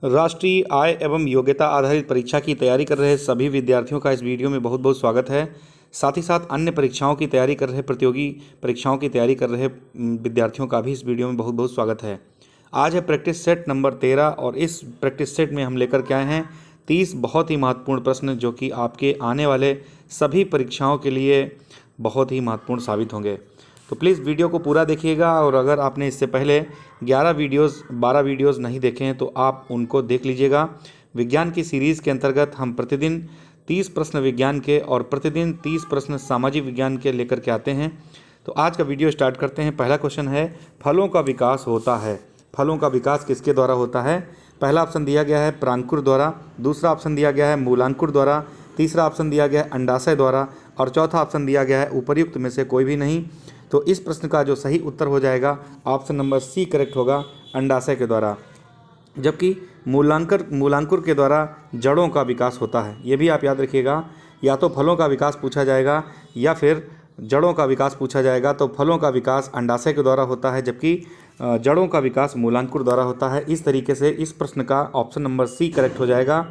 राष्ट्रीय आय एवं योग्यता आधारित परीक्षा की तैयारी कर रहे सभी विद्यार्थियों का इस वीडियो में बहुत बहुत स्वागत है। साथ ही साथ अन्य परीक्षाओं की तैयारी कर रहे प्रतियोगी परीक्षाओं की तैयारी कर रहे विद्यार्थियों का भी इस वीडियो में बहुत बहुत स्वागत है। आज है प्रैक्टिस सेट नंबर 13 और इस प्रैक्टिस सेट में हम लेकर के आए हैं 30 बहुत ही महत्वपूर्ण प्रश्न जो कि आपके आने वाले सभी परीक्षाओं के लिए बहुत ही महत्वपूर्ण साबित होंगे। तो प्लीज़ वीडियो को पूरा देखिएगा और अगर आपने इससे पहले 12 वीडियोस नहीं देखे हैं तो आप उनको देख लीजिएगा। विज्ञान की सीरीज़ के अंतर्गत हम प्रतिदिन 30 प्रश्न विज्ञान के और प्रतिदिन 30 प्रश्न सामाजिक विज्ञान के लेकर के आते हैं। तो आज का वीडियो स्टार्ट करते हैं। पहला क्वेश्चन है, फलों का विकास होता है। फलों का विकास किसके द्वारा होता है? पहला ऑप्शन दिया गया है प्रांकुर द्वारा, दूसरा ऑप्शन दिया गया है मूलांकुर द्वारा, तीसरा ऑप्शन दिया गया है अंडाशय द्वारा और चौथा ऑप्शन दिया गया है उपर्युक्त में से कोई भी नहीं। तो इस प्रश्न का जो सही उत्तर हो जाएगा ऑप्शन नंबर सी करेक्ट होगा, अंडाशय के द्वारा। जबकि मूलांकुर के द्वारा जड़ों का विकास होता है। ये भी आप याद रखिएगा, या तो फलों का विकास पूछा जाएगा या फिर जड़ों का विकास पूछा जाएगा। तो फलों का विकास अंडाशय के द्वारा होता है जबकि जड़ों का विकास मूलांकुर द्वारा होता है। इस तरीके से इस प्रश्न का ऑप्शन नंबर सी करेक्ट हो जाएगा।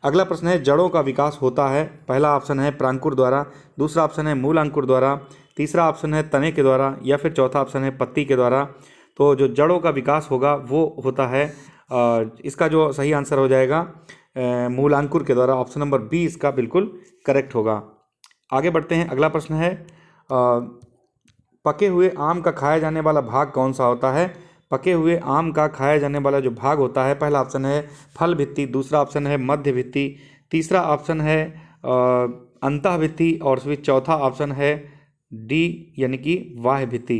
अगला प्रश्न है, जड़ों का विकास होता है। पहला ऑप्शन है प्रांकुर द्वारा, दूसरा ऑप्शन है मूलांकुर द्वारा, तीसरा ऑप्शन है तने के द्वारा या फिर चौथा ऑप्शन है पत्ती के द्वारा। तो जो जड़ों का विकास होगा वो होता है, इसका जो सही आंसर हो जाएगा मूलांकुर के द्वारा। ऑप्शन नंबर बी इसका बिल्कुल करेक्ट होगा। आगे बढ़ते हैं। अगला प्रश्न है, पके हुए आम का खाया जाने वाला भाग कौन सा होता है? पके हुए आम का खाया जाने वाला जो भाग होता है, पहला ऑप्शन है फल भित्ति, दूसरा ऑप्शन है मध्य भित्ति, तीसरा ऑप्शन है अंतः भित्ति और फिर चौथा ऑप्शन है डी यानी कि बाह्य भित्ति।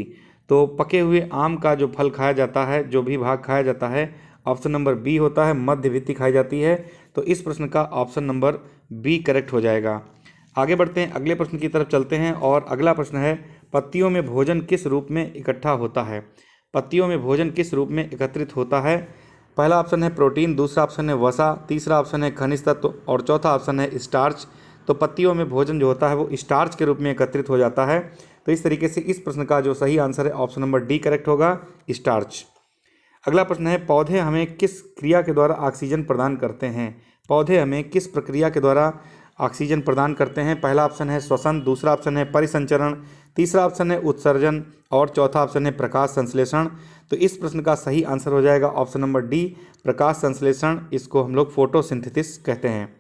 तो पके हुए आम का जो फल खाया जाता है, जो भी भाग खाया जाता है, ऑप्शन नंबर बी होता है, मध्य भित्ति खाई जाती है। तो इस प्रश्न का ऑप्शन नंबर बी करेक्ट हो जाएगा। आगे बढ़ते हैं, अगले प्रश्न की तरफ चलते हैं और अगला प्रश्न है, पत्तियों में भोजन किस रूप में इकट्ठा होता है? पत्तियों में भोजन किस रूप में एकत्रित होता है? पहला ऑप्शन है प्रोटीन, दूसरा ऑप्शन है वसा, तीसरा ऑप्शन है खनिज तत्व और चौथा ऑप्शन है स्टार्च। तो पत्तियों में भोजन जो होता है वो स्टार्च के रूप में एकत्रित हो जाता है। तो इस तरीके से इस प्रश्न का जो सही आंसर है ऑप्शन नंबर डी करेक्ट होगा, स्टार्च। अगला प्रश्न है, पौधे हमें किस क्रिया के द्वारा ऑक्सीजन प्रदान करते हैं? पौधे हमें किस प्रक्रिया के द्वारा ऑक्सीजन प्रदान करते हैं? पहला ऑप्शन है श्वसन, दूसरा ऑप्शन है परिसंचरण, तीसरा ऑप्शन है उत्सर्जन और चौथा ऑप्शन है प्रकाश संश्लेषण। तो इस प्रश्न का सही आंसर हो जाएगा ऑप्शन नंबर डी, प्रकाश संश्लेषण। इसको हम लोग फोटोसिंथेसिस कहते हैं।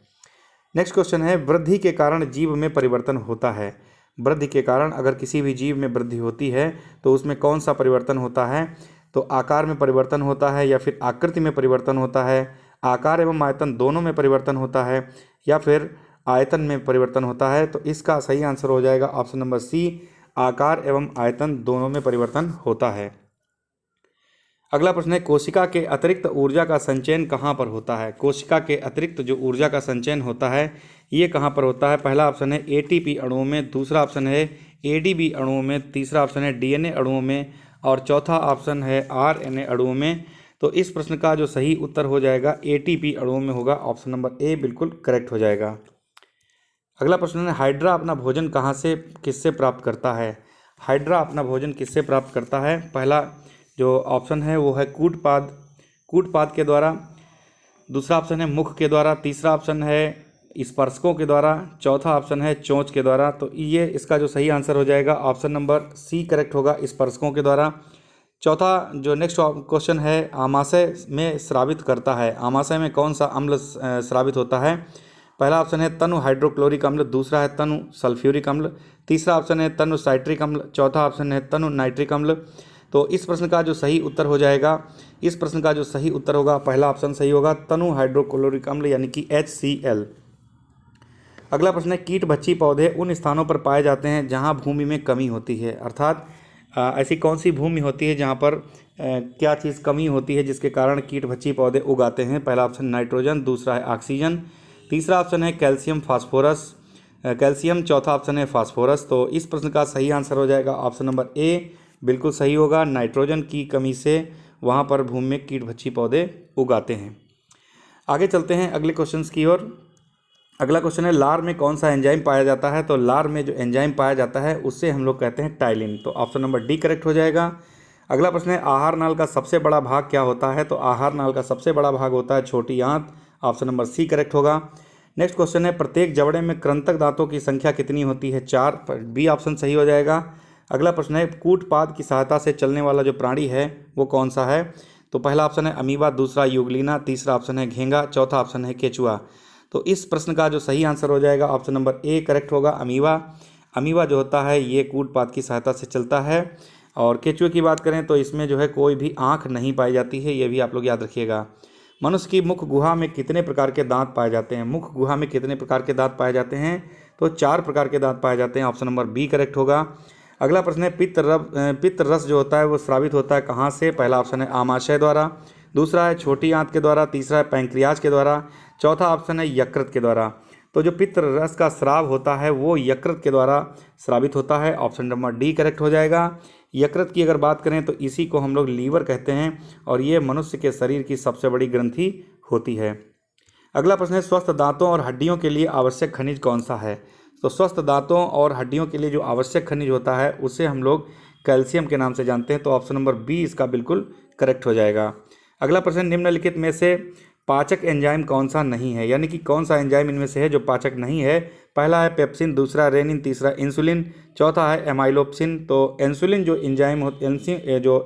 नेक्स्ट क्वेश्चन है, वृद्धि के कारण जीव में परिवर्तन होता है। वृद्धि के कारण अगर किसी भी जीव में वृद्धि होती है तो उसमें कौन सा परिवर्तन होता है? तो आकार में परिवर्तन होता है या फिर आकृति में परिवर्तन होता है, आकार एवं आयतन दोनों में परिवर्तन होता है या फिर आयतन में परिवर्तन होता है। तो इसका सही आंसर हो जाएगा ऑप्शन नंबर सी, आकार एवं आयतन दोनों में परिवर्तन होता है। अगला प्रश्न है, कोशिका के अतिरिक्त ऊर्जा का संचयन कहाँ पर होता है? कोशिका के अतिरिक्त जो ऊर्जा का संचयन होता है ये कहाँ पर होता है? पहला ऑप्शन है एटीपी अणुओं में, दूसरा ऑप्शन है एडीबी अणुओं में, तीसरा ऑप्शन है डीएनए अणुओं में और चौथा ऑप्शन है आरएनए अणुओं में। तो इस प्रश्न का जो सही उत्तर हो जाएगा एटीपी अणुओं में होगा। ऑप्शन नंबर ए बिल्कुल करेक्ट हो जाएगा। अगला प्रश्न है, हाइड्रा अपना भोजन कहाँ से किससे प्राप्त करता है? हाइड्रा अपना भोजन किससे प्राप्त करता है? पहला जो ऑप्शन है वो है कूटपाद के द्वारा, दूसरा ऑप्शन है मुख के द्वारा, तीसरा ऑप्शन है स्पर्शकों के द्वारा, चौथा ऑप्शन है चोंच के द्वारा। तो ये इसका जो सही आंसर हो जाएगा ऑप्शन नंबर सी करेक्ट होगा, स्पर्शकों के द्वारा। चौथा जो नेक्स्ट क्वेश्चन है, आमाशय में स्रावित करता है। आमाशय में कौन सा अम्ल स्रावित होता है? पहला ऑप्शन है तनु हाइड्रोक्लोरिक अम्ल, दूसरा है तनु सल्फ्यूरिक अम्ल, तीसरा ऑप्शन है तनु साइट्रिक अम्ल, चौथा ऑप्शन है तनु नाइट्रिक अम्ल। तो इस प्रश्न का जो सही उत्तर हो जाएगा, इस प्रश्न का जो सही उत्तर होगा पहला ऑप्शन सही होगा, तनु हाइड्रोक्लोरिक अम्ल यानी कि HCl। अगला प्रश्न है, कीटभक्षी पौधे उन स्थानों पर पाए जाते हैं जहां भूमि में कमी होती है। अर्थात ऐसी कौन सी भूमि होती है जहां पर क्या चीज़ कमी होती है जिसके कारण कीटभक्षी पौधे उगाते हैं? पहला ऑप्शन नाइट्रोजन, दूसरा है ऑक्सीजन, तीसरा ऑप्शन है कैल्शियम, चौथा ऑप्शन है फास्फोरस। तो इस प्रश्न का सही आंसर हो जाएगा ऑप्शन नंबर ए बिल्कुल सही होगा, नाइट्रोजन की कमी से वहाँ पर भूमि में कीटभक्षी पौधे उगाते हैं। आगे चलते हैं अगले क्वेश्चन की ओर। अगला क्वेश्चन है, लार में कौन सा एंजाइम पाया जाता है? तो लार में जो एंजाइम पाया जाता है उससे हम लोग कहते हैं टाइलिन। तो ऑप्शन नंबर डी करेक्ट हो जाएगा। अगला प्रश्न है आहार नाल का सबसे बड़ा भाग क्या होता है? तो आहार नाल का सबसे बड़ा भाग होता है छोटी आंत। ऑप्शन नंबर सी करेक्ट होगा। नेक्स्ट क्वेश्चन है प्रत्येक जबड़े में कृंतक दांतों की संख्या कितनी होती है? 4। बी ऑप्शन सही हो जाएगा। अगला प्रश्न है कूटपाद की सहायता से चलने वाला जो प्राणी है वो कौन सा है? तो पहला ऑप्शन है अमीबा, दूसरा यूग्लिना, तीसरा ऑप्शन है घेंगा, चौथा ऑप्शन है केचुआ। तो इस प्रश्न का जो सही आंसर हो जाएगा ऑप्शन नंबर ए करेक्ट होगा, अमीबा। अमीबा जो होता है ये कूटपाद की सहायता से चलता है। और केचुए की बात करें तो इसमें जो है कोई भी आँख नहीं पाई जाती है, ये भी आप लोग याद रखिएगा। मनुष्य की मुख गुहा में कितने प्रकार के दांत पाए जाते हैं? मुख गुहा में कितने प्रकार के दांत पाए जाते हैं? तो 4 प्रकार के दांत पाए जाते हैं। ऑप्शन नंबर बी करेक्ट होगा। अगला प्रश्न है पित्त रस जो होता है वो स्रावित होता है कहाँ से? पहला ऑप्शन है आमाशय द्वारा, दूसरा है छोटी आंत के द्वारा, तीसरा है पैंक्रियाज के द्वारा, चौथा ऑप्शन है यकृत के द्वारा। तो जो पित्त रस का स्राव होता है वो यकृत के द्वारा स्रावित होता है। ऑप्शन नंबर डी करेक्ट हो जाएगा। यकृत की अगर बात करें तो इसी को हम लोग लीवर कहते हैं और ये मनुष्य के शरीर की सबसे बड़ी ग्रंथि होती है। अगला प्रश्न है स्वस्थ दांतों और हड्डियों के लिए आवश्यक खनिज कौन सा है? तो स्वस्थ दांतों और हड्डियों के लिए जो आवश्यक खनिज होता है उसे हम लोग कैल्शियम के नाम से जानते हैं। तो ऑप्शन नंबर बी इसका बिल्कुल करेक्ट हो जाएगा। अगला प्रश्न निम्नलिखित में से पाचक एंजाइम कौन सा नहीं है? यानी कि कौन सा एंजाइम इनमें से है जो पाचक नहीं है? पहला है पेप्सिन, दूसरा रेनिन, तीसरा इंसुलिन, चौथा है एमाइलोप्सिन। तो इंसुलिन जो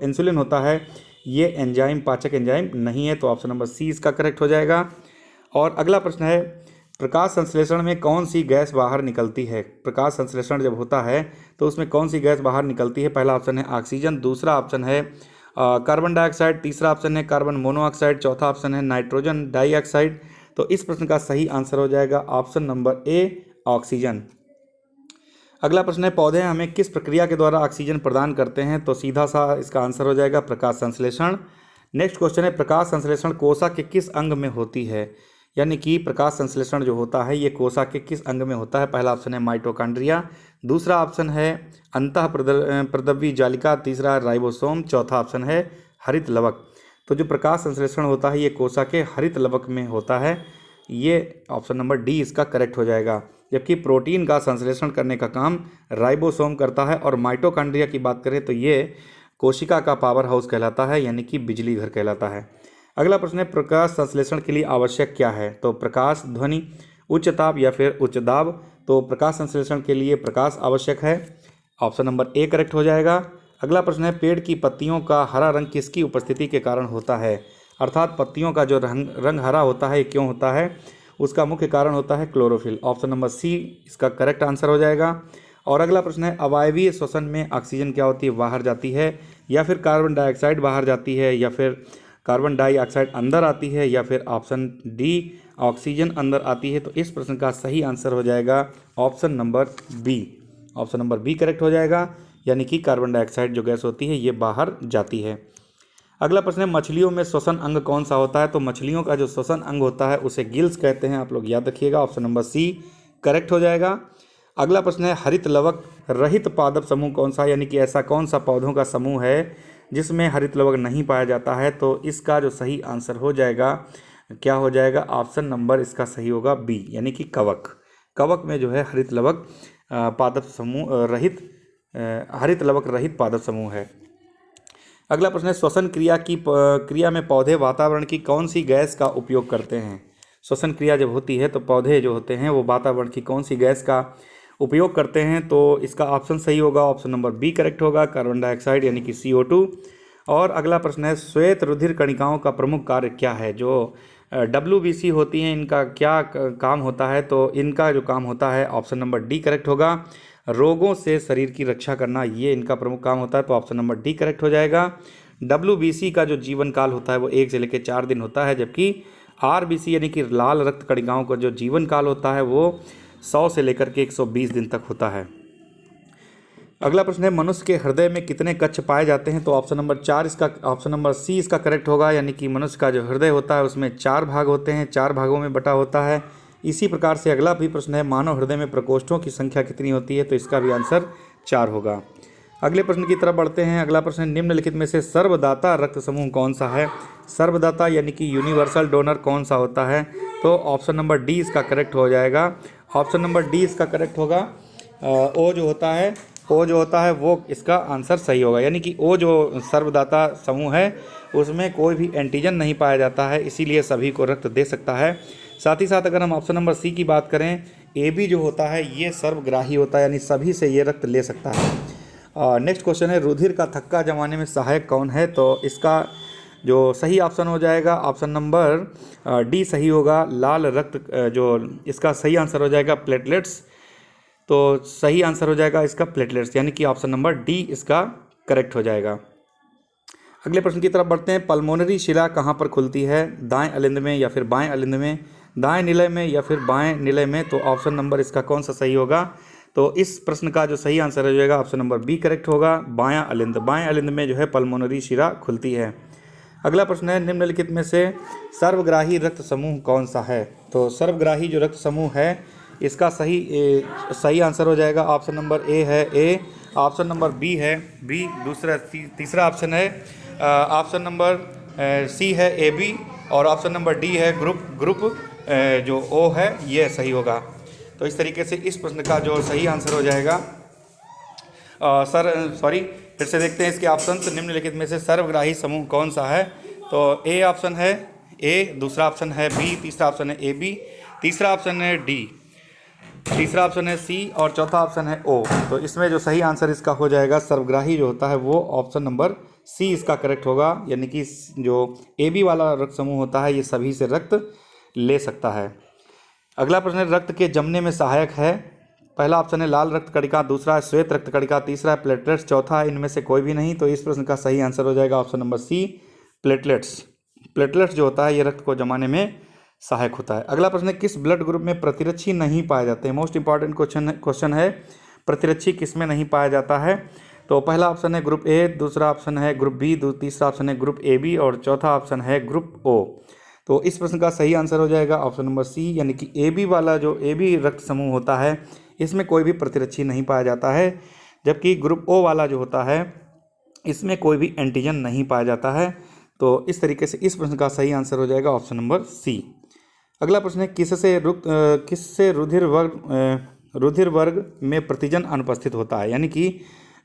इंसुलिन होता है ये एंजाइम पाचक एंजाइम नहीं है। तो ऑप्शन नंबर सी इसका करेक्ट हो जाएगा। और अगला प्रश्न है प्रकाश संश्लेषण में कौन सी गैस बाहर निकलती है? प्रकाश संश्लेषण जब होता है तो उसमें कौन सी गैस बाहर निकलती है? पहला ऑप्शन है ऑक्सीजन, दूसरा ऑप्शन है कार्बन डाइऑक्साइड, तीसरा ऑप्शन है कार्बन मोनोऑक्साइड, चौथा ऑप्शन है नाइट्रोजन डाइऑक्साइड। तो इस प्रश्न का सही आंसर हो जाएगा ऑप्शन नंबर ए ऑक्सीजन। अगला प्रश्न है पौधे हमें किस प्रक्रिया के द्वारा ऑक्सीजन प्रदान करते हैं? तो सीधा सा इसका आंसर हो जाएगा प्रकाश संश्लेषण। नेक्स्ट क्वेश्चन है प्रकाश संश्लेषण कोशिका के किस अंग में होती है? यानी कि प्रकाश संश्लेषण जो होता है ये कोशिका के किस अंग में होता है? पहला ऑप्शन है माइटोकॉन्ड्रिया, दूसरा ऑप्शन है अंतः प्रदव्य जालिका, तीसरा राइबोसोम, चौथा ऑप्शन है हरित लवक। तो जो प्रकाश संश्लेषण होता है ये कोशिका के हरित लवक में होता है। ये ऑप्शन नंबर डी इसका करेक्ट हो जाएगा। जबकि प्रोटीन का संश्लेषण करने का काम राइबोसोम करता है। और माइटोकॉन्ड्रिया की बात करें तो ये कोशिका का पावर हाउस कहलाता है, यानी कि बिजली घर कहलाता है। अगला प्रश्न है प्रकाश संश्लेषण के लिए आवश्यक क्या है? तो प्रकाश, ध्वनि, उच्च ताप या फिर उच्च दाब। तो प्रकाश संश्लेषण के लिए प्रकाश आवश्यक है। ऑप्शन नंबर ए करेक्ट हो जाएगा। अगला प्रश्न है पेड़ की पत्तियों का हरा रंग किसकी उपस्थिति के कारण होता है? अर्थात पत्तियों का जो रंग हरा होता है ये क्यों होता है? उसका मुख्य कारण होता है क्लोरोफिल। ऑप्शन नंबर सी इसका करेक्ट आंसर हो जाएगा। और अगला प्रश्न है अवायवीय श्वसन में ऑक्सीजन क्या होती है? बाहर जाती है, या फिर कार्बन डाइऑक्साइड बाहर जाती है, या फिर कार्बन डाइऑक्साइड अंदर आती है, या फिर ऑप्शन डी ऑक्सीजन अंदर आती है। तो इस प्रश्न का सही आंसर हो जाएगा option number B. Option number B correct हो जाएगा, यानी कि कार्बन डाइऑक्साइड जो गैस होती है ये बाहर जाती है। अगला प्रश्न है मछलियों में श्वसन अंग कौन सा होता है? तो मछलियों का जो श्वसन अंग होता है उसे गिल्स कहते हैं, आप लोग याद रखिएगा। ऑप्शन नंबर सी करेक्ट हो जाएगा। अगला प्रश्न है हरित लवक रहित पादप समूह कौन सा? यानी कि ऐसा कौन सा पौधों का समूह है जिसमें हरित लवक नहीं पाया जाता है? तो इसका जो सही आंसर हो जाएगा क्या हो जाएगा? ऑप्शन नंबर इसका सही होगा बी, यानी कि कवक। कवक में जो है हरित लवक पादप समूह रहित हरित लवक रहित पादप समूह है। अगला प्रश्न है श्वसन क्रिया में पौधे वातावरण की कौन सी गैस का उपयोग करते हैं? श्वसन क्रिया जब होती है तो पौधे जो होते हैं वो वातावरण की कौन सी गैस का उपयोग करते हैं? तो इसका ऑप्शन सही होगा, ऑप्शन नंबर बी करेक्ट होगा, कार्बन डाइऑक्साइड यानी कि CO2। और अगला प्रश्न है श्वेत रुधिर कणिकाओं का प्रमुख कार्य क्या है? जो WBC होती हैं इनका क्या काम होता है? तो इनका जो काम होता है ऑप्शन नंबर डी करेक्ट होगा, रोगों से शरीर की रक्षा करना, ये इनका प्रमुख काम होता है। तो ऑप्शन नंबर डी करेक्ट हो जाएगा। WBC का जो जीवन काल होता है वो 1 से लेकर 4 दिन होता है, जबकि RBC यानी कि लाल रक्त कणिकाओं का जो जीवन काल होता है वो 100 से लेकर के 120 दिन तक होता है। अगला प्रश्न है मनुष्य के हृदय में कितने कक्ष पाए जाते हैं? तो ऑप्शन नंबर सी इसका करेक्ट होगा, यानी कि मनुष्य का जो हृदय होता है उसमें 4 भाग होते हैं, 4 भागों में बटा होता है। इसी प्रकार से अगला भी प्रश्न है मानव हृदय में प्रकोष्ठों की संख्या कितनी होती है? तो इसका भी आंसर 4 होगा। अगले प्रश्न की तरफ बढ़ते हैं। अगला प्रश्न निम्नलिखित में से सर्वदाता रक्त समूह कौन सा है? सर्वदाता यानी कि यूनिवर्सल डोनर कौन सा होता है? तो ऑप्शन नंबर डी इसका करेक्ट हो जाएगा। ऑप्शन नंबर डी इसका करेक्ट होगा। ओ जो होता है ओ जो होता है वो इसका आंसर सही होगा, यानी कि ओ जो सर्वदाता समूह है उसमें कोई भी एंटीजन नहीं पाया जाता है, इसीलिए सभी को रक्त दे सकता है। साथ ही साथ अगर हम ऑप्शन नंबर सी की बात करें, ए बी जो होता है ये सर्वग्राही होता है, यानी सभी से ये रक्त ले सकता है। नेक्स्ट क्वेश्चन है, रुधिर का थक्का जमाने में सहायक कौन है? तो इसका जो सही ऑप्शन हो जाएगा ऑप्शन नंबर डी सही होगा। लाल रक्त जो इसका सही आंसर हो जाएगा प्लेटलेट्स। तो सही आंसर हो जाएगा इसका प्लेटलेट्स, यानी कि ऑप्शन नंबर डी इसका करेक्ट हो जाएगा। अगले प्रश्न की तरफ बढ़ते हैं। पल्मोनरी शिला कहाँ पर खुलती है? दाएं अलिंद में या फिर बाएं अलिंद में, दाएं निलय में या फिर बाएं निलय में? तो ऑप्शन नंबर इसका कौन सा सही होगा? तो इस प्रश्न का जो सही आंसर हो जाएगा ऑप्शन नंबर बी करेक्ट होगा, बायां अलिंद। बाएं अलिंद में जो है पल्मोनरी शिला खुलती है। अगला प्रश्न है, निम्नलिखित में से सर्वग्राही रक्त समूह कौन सा है? तो सर्वग्राही जो रक्त समूह है इसका सही आंसर हो जाएगा ऑप्शन नंबर ए है ए, ऑप्शन नंबर बी है बी, तीसरा ऑप्शन है ऑप्शन नंबर सी है ए बी, और ऑप्शन नंबर डी है ग्रुप जो ओ है ये सही होगा। तो इस तरीके से इस प्रश्न का जो सही आंसर हो जाएगा फिर से देखते हैं इसके ऑप्शंस। निम्नलिखित में से सर्वग्राही समूह कौन सा है? तो ए ऑप्शन है ए, दूसरा ऑप्शन है बी, तीसरा ऑप्शन है ए बी, तीसरा ऑप्शन है डी, तीसरा ऑप्शन है सी और चौथा ऑप्शन है ओ। तो इसमें जो सही आंसर इसका हो जाएगा सर्वग्राही जो होता है वो ऑप्शन नंबर सी इसका करेक्ट होगा, यानी कि जो ए बी वाला रक्त समूह होता है ये सभी से रक्त ले सकता है। अगला प्रश्न है, रक्त के जमने में सहायक है? पहला ऑप्शन है लाल रक्त कणिका, दूसरा है श्वेत रक्त कणिका, तीसरा है प्लेटलेट्स, चौथा है इनमें से कोई भी नहीं। तो इस प्रश्न का सही आंसर हो जाएगा option number C platelets. Platelets जो होता है ये रक्त को जमाने में सहायक होता है। अगला प्रश्न है, किस ब्लड ग्रुप में प्रतिरक्षी नहीं पाए जाते हैं? मोस्ट इंपॉर्टेंट क्वेश्चन है, प्रतिरक्षी किस में नहीं पाया जाता है? तो पहला ऑप्शन है ग्रुप ए, दूसरा ऑप्शन है ग्रुप बी, तीसरा ऑप्शन है ग्रुप ए बी और चौथा ऑप्शन है ग्रुप ओ। तो इस प्रश्न का सही आंसर हो जाएगा ऑप्शन नंबर सी, यानी कि ए बी वाला जो ए बी रक्त समूह होता है इसमें कोई भी प्रतिरक्षी नहीं पाया जाता है, जबकि ग्रुप ओ वाला जो होता है इसमें कोई भी एंटीजन नहीं पाया जाता है। तो इस तरीके से इस प्रश्न का सही आंसर हो जाएगा ऑप्शन नंबर सी। अगला प्रश्न है, किससे रुधिर वर्ग में प्रतिजन अनुपस्थित होता है? यानी कि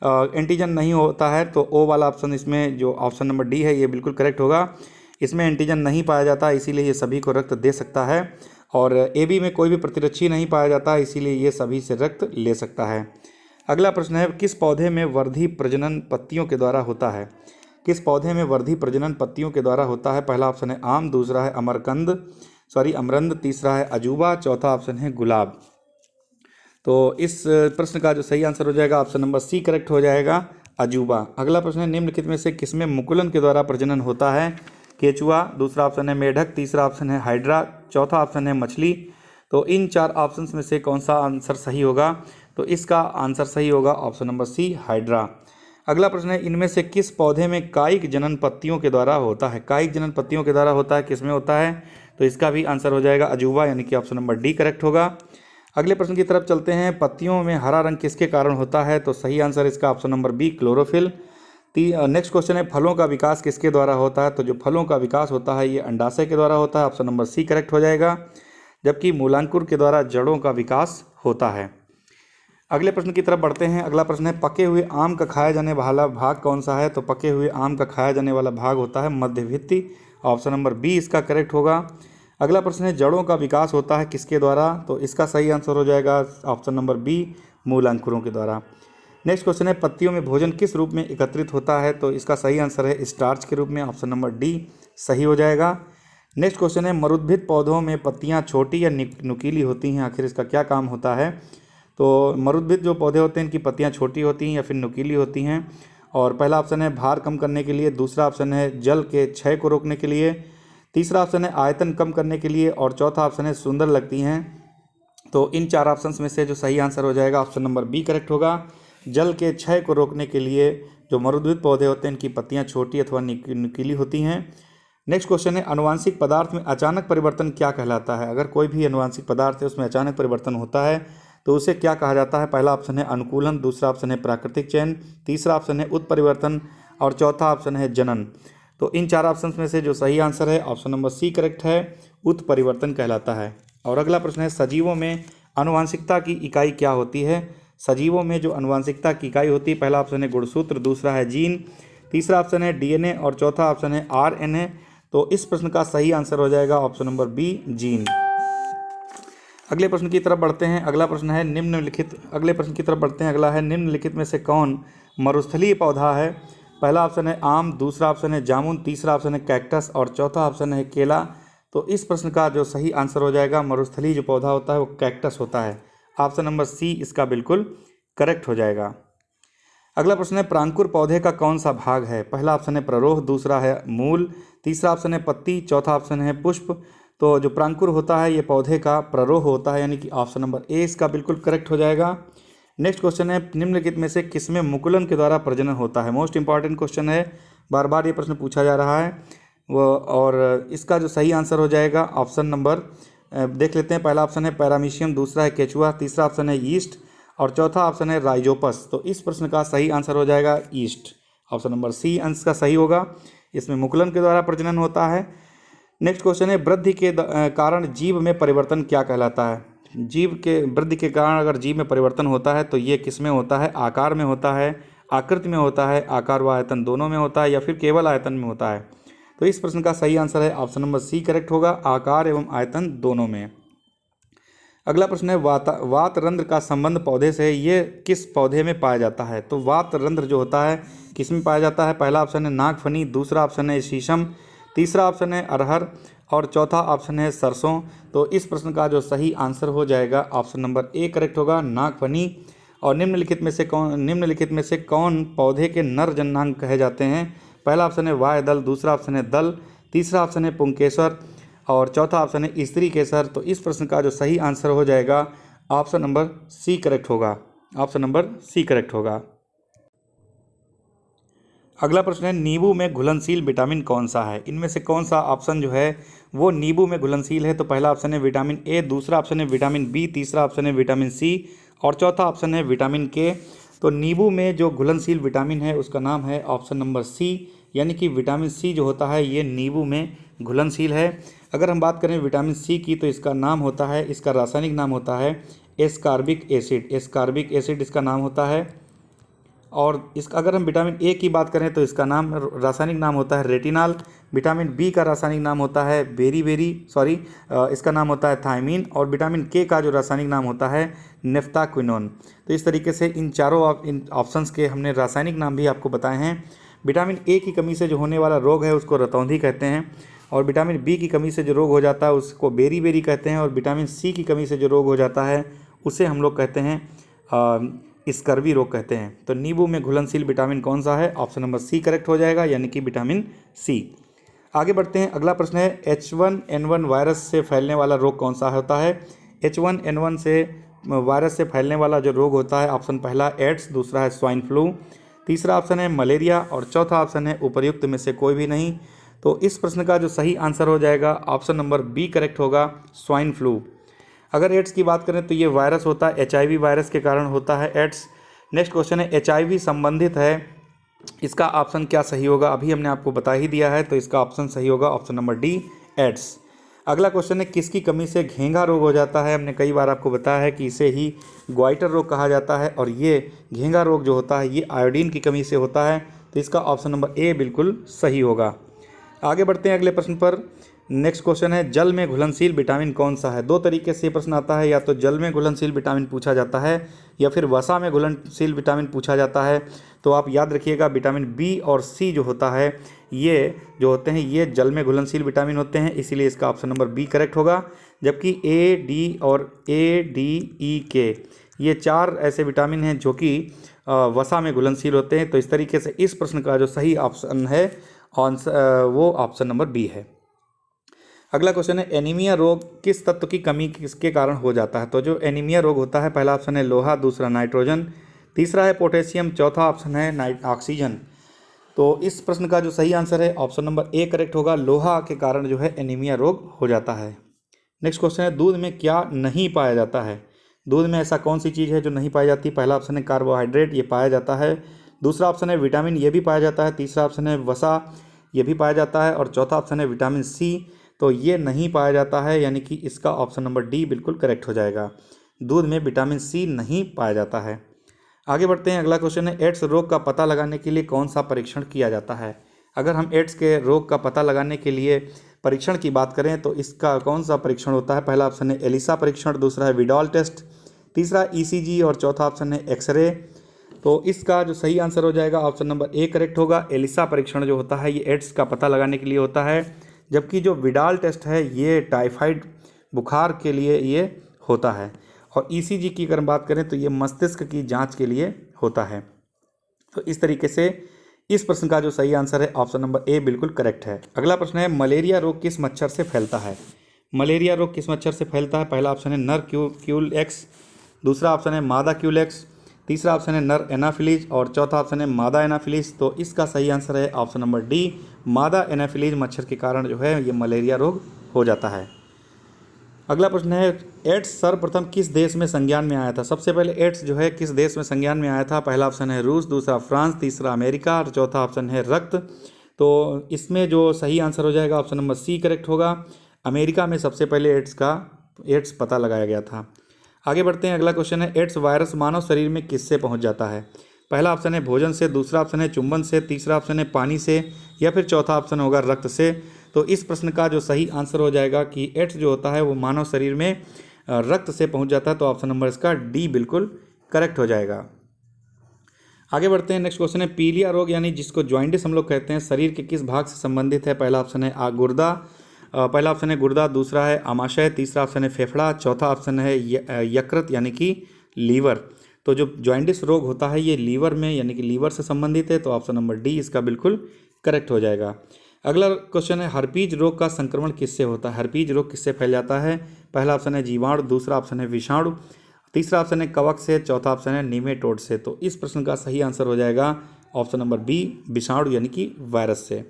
एंटीजन नहीं होता है, तो ओ वाला ऑप्शन इसमें जो ऑप्शन नंबर डी है ये बिल्कुल करेक्ट होगा। इसमें एंटीजन नहीं पाया जाता इसीलिए ये सभी को रक्त दे सकता है, और ए बी में कोई भी प्रतिरक्षी नहीं पाया जाता इसीलिए ये सभी से रक्त ले सकता है। अगला प्रश्न है, किस पौधे में वर्धी प्रजनन पत्तियों के द्वारा होता है? किस पौधे में वर्धी प्रजनन पत्तियों के द्वारा होता है? पहला ऑप्शन है आम, दूसरा है अमरंद, तीसरा है अजूबा, चौथा ऑप्शन है गुलाब। तो इस प्रश्न का जो सही आंसर हो जाएगा ऑप्शन नंबर सी करेक्ट हो जाएगा, अजूबा। अगला प्रश्न है, निम्नलिखित में से किसमें मुकुलन के द्वारा प्रजनन होता है? केचुआ, दूसरा ऑप्शन है मेढक, तीसरा ऑप्शन है हाइड्रा, चौथा ऑप्शन है मछली। तो इन चार ऑप्शंस में से कौन सा आंसर सही होगा? तो इसका आंसर सही होगा ऑप्शन नंबर सी, हाइड्रा। अगला प्रश्न है, इनमें से किस पौधे में कायिक जनन पत्तियों के द्वारा होता है? कायिक जनन पत्तियों के द्वारा होता है, किसमें होता है? तो इसका भी आंसर हो जाएगा अजूबा, यानी कि ऑप्शन नंबर डी करेक्ट होगा। अगले प्रश्न की तरफ चलते हैं, पत्तियों में हरा रंग किसके कारण होता है? तो सही आंसर इसका option number B, chlorophyll. Next question है, फलों का विकास किसके द्वारा होता है? तो जो फलों का विकास होता है ये अंडाशय के द्वारा होता है, ऑप्शन नंबर सी करेक्ट हो जाएगा, जबकि मूलांकुर के द्वारा जड़ों का विकास होता है। अगले प्रश्न की तरफ बढ़ते हैं। अगला प्रश्न है, पके हुए आम का खाया जाने वाला भाग कौन सा है? तो पके हुए आम का खाया जाने वाला भाग होता है मध्य भित्ति, ऑप्शन नंबर बी इसका करेक्ट होगा। अगला प्रश्न है, जड़ों का विकास होता है किसके द्वारा? तो इसका सही आंसर हो जाएगा ऑप्शन नंबर बी, मूलांकुरों के द्वारा। नेक्स्ट क्वेश्चन है, पत्तियों में भोजन किस रूप में एकत्रित होता है? तो इसका सही आंसर है स्टार्च के रूप में, ऑप्शन नंबर डी सही हो जाएगा। नेक्स्ट क्वेश्चन है, मरुद्भिद पौधों में पत्तियां छोटी या नुकीली होती हैं, आखिर इसका क्या काम होता है? तो मरुद्भिद जो पौधे होते हैं इनकी पत्तियां छोटी होती हैं या फिर नुकीली होती हैं। और पहला ऑप्शन है भार कम करने के लिए, दूसरा ऑप्शन है जल के क्षय को रोकने के लिए, तीसरा ऑप्शन है आयतन कम करने के लिए, और चौथा ऑप्शन है सुंदर लगती हैं। तो इन चार ऑप्शंस में से जो सही आंसर हो जाएगा ऑप्शन नंबर बी करेक्ट होगा। जल के क्षय को रोकने के लिए जो मरुद्भिद पौधे होते हैं इनकी पत्तियां छोटी अथवा नुकीली होती हैं। नेक्स्ट क्वेश्चन है, अनुवांशिक पदार्थ में अचानक परिवर्तन क्या कहलाता है? अगर कोई भी अनुवांशिक पदार्थ है उसमें अचानक परिवर्तन होता है तो उसे क्या कहा जाता है? पहला ऑप्शन है अनुकूलन, दूसरा ऑप्शन है प्राकृतिक चयन, तीसरा ऑप्शन है उत्परिवर्तन और चौथा ऑप्शन है जनन। तो इन चार ऑप्शन में से जो सही आंसर है ऑप्शन नंबर सी करेक्ट है, उत्परिवर्तन कहलाता है। और अगला प्रश्न है, सजीवों में आनुवांशिकता की इकाई क्या होती है? सजीवों में जो आनुवंशिकता की इकाई होती है, पहला ऑप्शन है गुणसूत्र, दूसरा है जीन, तीसरा ऑप्शन है डीएनए और चौथा ऑप्शन है आरएनए। तो इस प्रश्न का सही आंसर हो जाएगा ऑप्शन नंबर बी, जीन। अगले प्रश्न की तरफ बढ़ते हैं। अगला प्रश्न है निम्नलिखित में से कौन मरुस्थलीय पौधा है? पहला ऑप्शन है आम, दूसरा ऑप्शन है जामुन, तीसरा ऑप्शन है कैक्टस और चौथा ऑप्शन है केला। तो इस प्रश्न का जो सही आंसर हो जाएगा, मरुस्थलीय जो पौधा होता है वो कैक्टस होता है। ऑप्शन नंबर सी इसका बिल्कुल करेक्ट हो जाएगा। अगला प्रश्न है प्रांकुर पौधे का कौन सा भाग है? पहला ऑप्शन है प्ररोह, दूसरा है मूल, तीसरा ऑप्शन है पत्ती, चौथा ऑप्शन है पुष्प। तो जो प्रांकुर होता है ये पौधे का प्ररोह होता है, यानी कि ऑप्शन नंबर ए इसका बिल्कुल करेक्ट हो जाएगा। नेक्स्ट क्वेश्चन है निम्नलिखित में से किसमें मुकुलन के द्वारा प्रजनन होता है? मोस्ट इंपॉर्टेंट क्वेश्चन है, बार बार ये प्रश्न पूछा जा रहा है वो, और इसका जो सही आंसर हो जाएगा ऑप्शन नंबर देख लेते हैं। पहला ऑप्शन है पैरामीशियम, दूसरा है केचुआ, तीसरा ऑप्शन है ईस्ट और चौथा ऑप्शन है राइजोपस। तो इस प्रश्न का सही आंसर हो जाएगा ईस्ट, ऑप्शन नंबर सी अंश का सही होगा। इसमें मुकुलन के द्वारा प्रजनन होता है। नेक्स्ट क्वेश्चन है वृद्धि के कारण जीव में परिवर्तन क्या कहलाता है? जीव के वृद्धि के कारण अगर जीव में परिवर्तन होता है तो ये किस में होता है? आकार में होता है, आकृति में होता है, आकार व आयतन दोनों में होता है या फिर केवल आयतन में होता है? तो इस प्रश्न का सही आंसर है ऑप्शन नंबर सी करेक्ट होगा, आकार एवं आयतन दोनों में। अगला प्रश्न है वात रंध्र का संबंध पौधे से ये किस पौधे में पाया जाता है? तो वात रंध्र जो होता है किस में पाया जाता है? पहला ऑप्शन है नागफनी, दूसरा ऑप्शन है शीशम, तीसरा ऑप्शन है अरहर और चौथा ऑप्शन है सरसों। तो इस प्रश्न का जो सही आंसर हो जाएगा ऑप्शन नंबर ए करेक्ट होगा, नागफनी। और निम्नलिखित में से कौन पौधे के नर जननांग कहे जाते हैं? पहला ऑप्शन है वाय दल, दूसरा ऑप्शन है दल, तीसरा ऑप्शन है पुंकेसर और चौथा ऑप्शन है स्त्री केसर। तो इस प्रश्न का जो सही आंसर हो जाएगा ऑप्शन नंबर सी करेक्ट होगा, ऑप्शन नंबर सी करेक्ट होगा। अगला प्रश्न है नींबू में घुलनशील विटामिन कौन सा है? इनमें से कौन सा ऑप्शन जो है वो नींबू में घुलनशील है? तो पहला ऑप्शन है विटामिन ए, दूसरा ऑप्शन है विटामिन बी, तीसरा ऑप्शन है विटामिन सी और चौथा ऑप्शन है विटामिन के। तो नींबू में जो घुलनशील विटामिन है उसका नाम है ऑप्शन नंबर सी, यानी कि विटामिन सी जो होता है ये नींबू में घुलनशील है। अगर हम बात करें विटामिन सी की तो इसका नाम होता है, इसका रासायनिक नाम होता है एस्कार्बिक एसिड, एस्कार्बिक एसिड इसका नाम होता है। और इसका अगर हम विटामिन ए की बात करें तो इसका नाम रासायनिक नाम होता है रेटिनॉल। विटामिन बी का रासायनिक नाम होता है इसका नाम होता है थायमीन। और विटामिन के का जो रासायनिक नाम होता है नेफ्ताक्विनोन। तो इस तरीके से इन ऑप्शंस के हमने रासायनिक नाम भी आपको बताए हैं। विटामिन ए की कमी से जो होने वाला रोग है उसको रतौंधी कहते हैं, और विटामिन बी की कमी से जो रोग हो जाता है उसको बेरी कहते हैं, और विटामिन सी की कमी से जो रोग हो जाता है उसे हम लोग कहते हैं स्कर्वी रोग कहते हैं। तो नींबू में घुलनशील विटामिन कौन सा है? ऑप्शन नंबर सी करेक्ट हो जाएगा, यानी कि विटामिन सी। आगे बढ़ते हैं। अगला प्रश्न है H1N1 वायरस से फैलने वाला रोग कौन सा होता है? H1N1 से वायरस से फैलने वाला जो रोग होता है, ऑप्शन पहला एड्स, दूसरा है स्वाइन फ्लू, तीसरा ऑप्शन है मलेरिया और चौथा ऑप्शन है उपर्युक्त में से कोई भी नहीं। तो इस प्रश्न का जो सही आंसर हो जाएगा ऑप्शन नंबर बी करेक्ट होगा, स्वाइन फ्लू। अगर एड्स की बात करें तो ये वायरस होता है HIV वायरस के कारण होता है एड्स। नेक्स्ट क्वेश्चन है HIV संबंधित है, इसका ऑप्शन क्या सही होगा? अभी हमने आपको बता ही दिया है, तो इसका ऑप्शन सही होगा ऑप्शन नंबर डी, एड्स। अगला क्वेश्चन है किसकी कमी से घेंघा रोग हो जाता है? हमने कई बार आपको बताया है कि इसे ही ग्वाइटर रोग कहा जाता है, और ये घेंघा रोग जो होता है ये आयोडीन की कमी से होता है। तो इसका ऑप्शन नंबर ए बिल्कुल सही होगा। आगे बढ़ते हैं अगले प्रश्न पर। नेक्स्ट क्वेश्चन है जल में घुलनशील विटामिन कौन सा है? दो तरीके से प्रश्न आता है, या तो जल में घुलनशील विटामिन पूछा जाता है या फिर वसा में घुलनशील विटामिन पूछा जाता है। तो आप याद रखिएगा विटामिन बी और सी जो होता है ये जो होते हैं ये जल में घुलनशील विटामिन होते हैं, इसीलिए इसका ऑप्शन नंबर बी करेक्ट होगा। जबकि ए, डी और ADE, K ये चार ऐसे विटामिन हैं जो कि वसा में घुलनशील होते हैं। तो इस तरीके से इस प्रश्न का जो सही ऑप्शन है वो ऑप्शन नंबर बी है। अगला क्वेश्चन है एनीमिया रोग किस तत्व की कमी किसके कारण हो जाता है? तो जो एनीमिया रोग होता है पहला ऑप्शन है लोहा, दूसरा नाइट्रोजन, तीसरा है पोटेशियम, चौथा ऑप्शन है ऑक्सीजन। तो इस प्रश्न का जो सही आंसर है ऑप्शन नंबर ए करेक्ट होगा, लोहा के कारण जो है एनीमिया रोग हो जाता है। नेक्स्ट क्वेश्चन है दूध में क्या नहीं पाया जाता है? दूध में ऐसा कौन सी चीज़ है जो नहीं पाई जाती? पहला ऑप्शन है कार्बोहाइड्रेट, ये पाया जाता है, दूसरा ऑप्शन है विटामिन, ये भी पाया जाता है, तीसरा ऑप्शन है वसा, ये भी पाया जाता है, और चौथा ऑप्शन है विटामिन सी। तो ये नहीं पाया जाता है, यानी कि इसका ऑप्शन नंबर डी बिल्कुल करेक्ट हो जाएगा। दूध में विटामिन सी नहीं पाया जाता है। आगे बढ़ते हैं, अगला क्वेश्चन है एड्स रोग का पता लगाने के लिए कौन सा परीक्षण किया जाता है। अगर हम एड्स के रोग का पता लगाने के लिए परीक्षण की बात करें तो इसका कौन सा परीक्षण होता है। पहला ऑप्शन है एलिसा परीक्षण, दूसरा है विडॉल टेस्ट, तीसरा ईसीजी और चौथा ऑप्शन है एक्सरे। तो इसका जो सही आंसर हो जाएगा ऑप्शन नंबर ए करेक्ट होगा। एलिसा परीक्षण जो होता है ये एड्स का पता लगाने के लिए होता है, जबकि जो विडाल टेस्ट है ये टाइफाइड बुखार के लिए ये होता है, और ईसीजी की अगर बात करें तो ये मस्तिष्क की जांच के लिए होता है। तो इस तरीके से इस प्रश्न का जो सही आंसर है ऑप्शन नंबर ए बिल्कुल करेक्ट है। अगला प्रश्न है मलेरिया रोग किस मच्छर से फैलता है। मलेरिया रोग किस मच्छर से फैलता है। पहला ऑप्शन है नर क्यूलेक्स, दूसरा ऑप्शन है मादा क्यूलेक्स, तीसरा ऑप्शन है नर एनाफिलीज और चौथा ऑप्शन है मादा एनाफिलीज। तो इसका सही आंसर है ऑप्शन नंबर डी, मादा एनाफिलीज मच्छर के कारण जो है ये मलेरिया रोग हो जाता है। अगला प्रश्न है एड्स सर्वप्रथम किस देश में संज्ञान में आया था। सबसे पहले एड्स जो है किस देश में संज्ञान में आया था। पहला ऑप्शन है रूस, दूसरा फ्रांस, तीसरा अमेरिका और चौथा ऑप्शन है रक्त। तो इसमें जो सही आंसर हो जाएगा ऑप्शन नंबर सी करेक्ट होगा। अमेरिका में सबसे पहले एड्स पता लगाया गया था। आगे बढ़ते हैं, अगला क्वेश्चन है एड्स वायरस मानव शरीर में किससे पहुंच जाता है। पहला ऑप्शन है भोजन से, दूसरा ऑप्शन है चुंबन से, तीसरा ऑप्शन है पानी से या फिर चौथा ऑप्शन होगा रक्त से। तो इस प्रश्न का जो सही आंसर हो जाएगा कि एड्स जो होता है वो मानव शरीर में रक्त से पहुंच जाता है। तो ऑप्शन नंबर इसका डी बिल्कुल करेक्ट हो जाएगा। आगे बढ़ते हैं, नेक्स्ट क्वेश्चन है पीलिया रोग यानी जिसको जॉइंटिस हम लोग कहते हैं शरीर के किस भाग से संबंधित है। पहला ऑप्शन है गुर्दा, पहला ऑप्शन है गुर्दा, दूसरा है आमाशय, तीसरा ऑप्शन है फेफड़ा, चौथा ऑप्शन है यकृत यानी कि लीवर। तो जो जॉइंटिस रोग होता है ये लीवर में यानी कि लीवर से संबंधित है। तो ऑप्शन नंबर डी इसका बिल्कुल करेक्ट हो जाएगा। अगला क्वेश्चन है हर्पीज रोग का संक्रमण किससे होता है। हर्पीज रोग किससे फैल जाता है। पहला ऑप्शन है जीवाणु, दूसरा ऑप्शन है विषाणु, तीसरा ऑप्शन है कवक से, चौथा ऑप्शन है नीमेटोड से। तो इस प्रश्न का सही आंसर हो जाएगा ऑप्शन नंबर बी, विषाणु यानी कि वायरस से।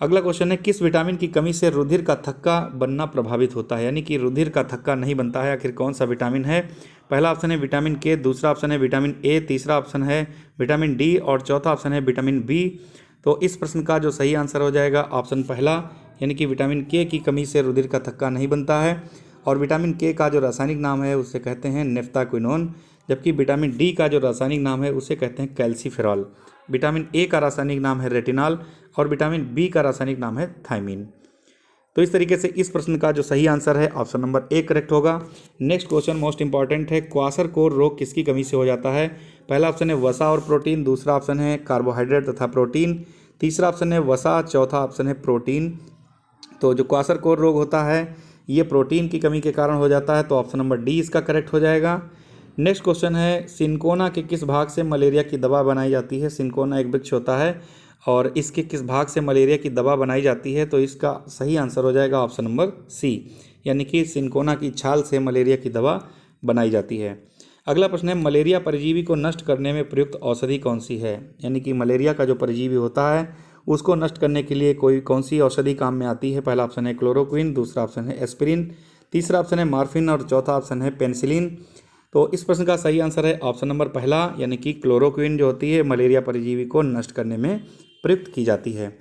अगला क्वेश्चन है किस विटामिन की कमी से रुधिर का थक्का बनना प्रभावित होता है, यानी कि रुधिर का थक्का नहीं बनता है। आखिर कौन सा विटामिन है। पहला ऑप्शन है विटामिन के, दूसरा ऑप्शन है विटामिन ए, तीसरा ऑप्शन है विटामिन डी और चौथा ऑप्शन है विटामिन बी। तो इस प्रश्न का जो सही आंसर हो जाएगा ऑप्शन पहला, यानी कि विटामिन के की कमी से रुधिर का थक्का नहीं बनता है। और विटामिन के का जो रासायनिक नाम है उसे कहते हैं नेफ्थाक्विनोन, जबकि विटामिन डी का जो रासायनिक नाम है उसे कहते हैं कैल्सीफेरॉल। विटामिन ए का रासायनिक नाम है रेटिनॉल और विटामिन बी का रासायनिक नाम है थायमीन। तो इस तरीके से इस प्रश्न का जो सही आंसर है ऑप्शन नंबर ए करेक्ट होगा। नेक्स्ट क्वेश्चन मोस्ट इंपॉर्टेंट है क्वाशरकोर रोग किसकी कमी से हो जाता है। पहला ऑप्शन है वसा और प्रोटीन, दूसरा ऑप्शन है कार्बोहाइड्रेट तथा प्रोटीन, तीसरा ऑप्शन है वसा, चौथा ऑप्शन है प्रोटीन। तो जो क्वाशरकोर रोग होता है ये प्रोटीन की कमी के कारण हो जाता है। तो ऑप्शन नंबर डी इसका करेक्ट हो जाएगा। नेक्स्ट क्वेश्चन है सिनकोना के किस भाग से मलेरिया की दवा बनाई जाती है। सिनकोना एक वृक्ष होता है और इसके किस भाग से मलेरिया की दवा बनाई जाती है। तो इसका सही आंसर हो जाएगा ऑप्शन नंबर सी, यानी कि सिनकोना की छाल से मलेरिया की दवा बनाई जाती है। अगला प्रश्न है मलेरिया परजीवी को नष्ट करने में प्रयुक्त औषधि कौन सी है, यानी कि मलेरिया का जो परजीवी होता है उसको नष्ट करने के लिए कौन सी औषधि काम में आती है। पहला ऑप्शन है क्लोरोक्विन, दूसरा ऑप्शन है एस्पिरिन, तीसरा ऑप्शन है मॉर्फिन और चौथा ऑप्शन है पेनिसिलिन। तो इस प्रश्न का सही आंसर है ऑप्शन नंबर पहला, यानी कि क्लोरोक्विन जो होती है मलेरिया परजीवी को नष्ट करने में प्रयुक्त की जाती है।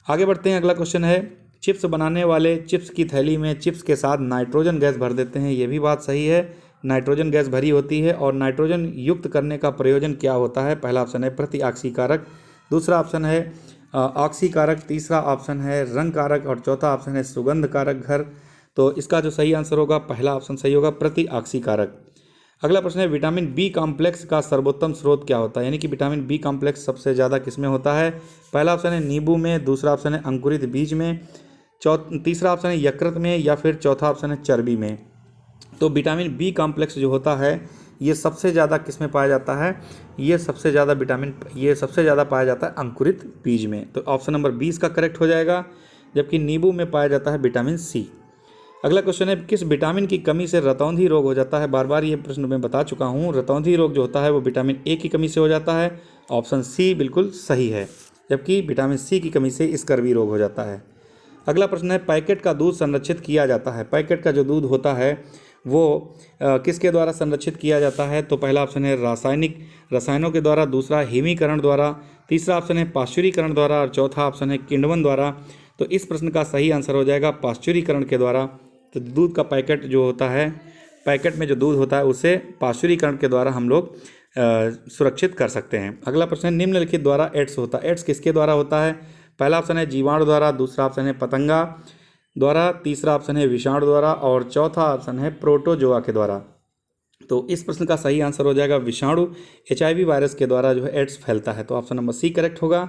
आगे बढ़ते हैं, अगला क्वेश्चन है चिप्स बनाने वाले चिप्स की थैली में चिप्स के साथ नाइट्रोजन गैस भर देते हैं। ये भी बात सही है, नाइट्रोजन गैस भरी होती है। और नाइट्रोजन युक्त करने का प्रयोजन क्या होता है। पहला ऑप्शन है प्रतिऑक्सीकारक, दूसरा ऑप्शन है ऑक्सीकारक, तीसरा ऑप्शन है रंग कारक और चौथा ऑप्शन है सुगंध कारक घर। तो इसका जो सही आंसर होगा पहला ऑप्शन सही होगा, प्रतिऑक्सीकारक। अगला प्रश्न है विटामिन बी कॉम्प्लेक्स का सर्वोत्तम स्रोत क्या होता है, यानी कि विटामिन बी कॉम्प्लेक्स सबसे ज़्यादा किसमें होता है। पहला ऑप्शन है नींबू में, दूसरा ऑप्शन है अंकुरित बीज में, तीसरा ऑप्शन है यकृत में या फिर चौथा ऑप्शन है चर्बी में। तो विटामिन बी कॉम्प्लेक्स जो होता है ये सबसे ज़्यादा किस में पाया जाता है, ये सबसे ज़्यादा पाया जाता है अंकुरित बीज में। तो ऑप्शन नंबर 20 का करेक्ट हो जाएगा, जबकि नींबू में पाया जाता है विटामिन सी। अगला क्वेश्चन है किस विटामिन की कमी से रतौंधी रोग हो जाता है। बार बार ये प्रश्न मैं बता चुका हूँ, रतौंधी रोग जो होता है वो विटामिन ए की कमी से हो जाता है। ऑप्शन सी बिल्कुल सही है, जबकि विटामिन सी की कमी से स्कर्वी रोग हो जाता है। अगला प्रश्न है पैकेट का दूध संरक्षित किया जाता है। पैकेट का जो दूध होता है वो किसके द्वारा संरक्षित किया जाता है। तो पहला ऑप्शन है रसायनों के द्वारा, दूसरा हिमीकरण द्वारा, तीसरा ऑप्शन है पाश्चुरीकरण द्वारा और चौथा ऑप्शन है किण्वन द्वारा। तो इस प्रश्न का सही आंसर हो जाएगा पाश्चुरीकरण के द्वारा। तो दूध का पैकेट जो होता है पैकेट में जो दूध होता है उसे पाश्चुरीकरण के द्वारा हम लोग सुरक्षित कर सकते हैं। अगला प्रश्न है, निम्नलिखित द्वारा एड्स होता है। एड्स किसके द्वारा होता है? पहला ऑप्शन है जीवाणु द्वारा, दूसरा ऑप्शन है पतंगा द्वारा, तीसरा ऑप्शन है विषाणु द्वारा और चौथा ऑप्शन है प्रोटोजोआ के द्वारा। तो इस प्रश्न का सही आंसर हो जाएगा विषाणु, HIV वायरस के द्वारा जो है एड्स फैलता है। तो ऑप्शन नंबर सी करेक्ट होगा।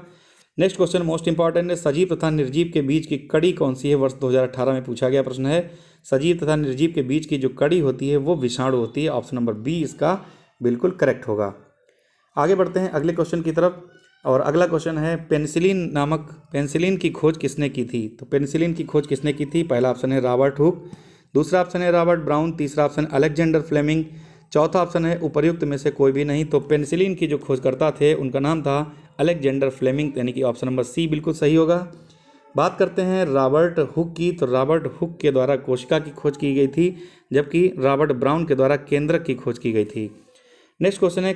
नेक्स्ट क्वेश्चन मोस्ट इंपॉर्टेंट है, सजीव तथा निर्जीव के बीच की कड़ी कौन सी है? वर्ष 2018 में पूछा गया प्रश्न है। सजीव तथा निर्जीव के बीच की जो कड़ी होती है वो विषाणु होती है। ऑप्शन नंबर बी इसका बिल्कुल करेक्ट होगा। आगे बढ़ते हैं अगले क्वेश्चन की तरफ और अगला क्वेश्चन है, पेनिसिलिन की खोज किसने की थी? तो पेनिसिलिन की खोज किसने की थी? पहला ऑप्शन है रॉबर्ट हुक, दूसरा ऑप्शन है रॉबर्ट ब्राउन, तीसरा ऑप्शन अलेक्जेंडर फ्लेमिंग, चौथा ऑप्शन है उपर्युक्त में से कोई भी नहीं। तो पेनिसिलिन की जो खोजकर्ता थे उनका नाम था अलेक्जेंडर फ्लेमिंग, यानी कि ऑप्शन नंबर सी बिल्कुल सही होगा। बात करते हैं रॉबर्ट हुक की, तो रॉबर्ट हुक के द्वारा कोशिका की खोज की गई थी, जबकि रॉबर्ट ब्राउन के द्वारा केंद्रक की खोज की गई थी। नेक्स्ट क्वेश्चन है,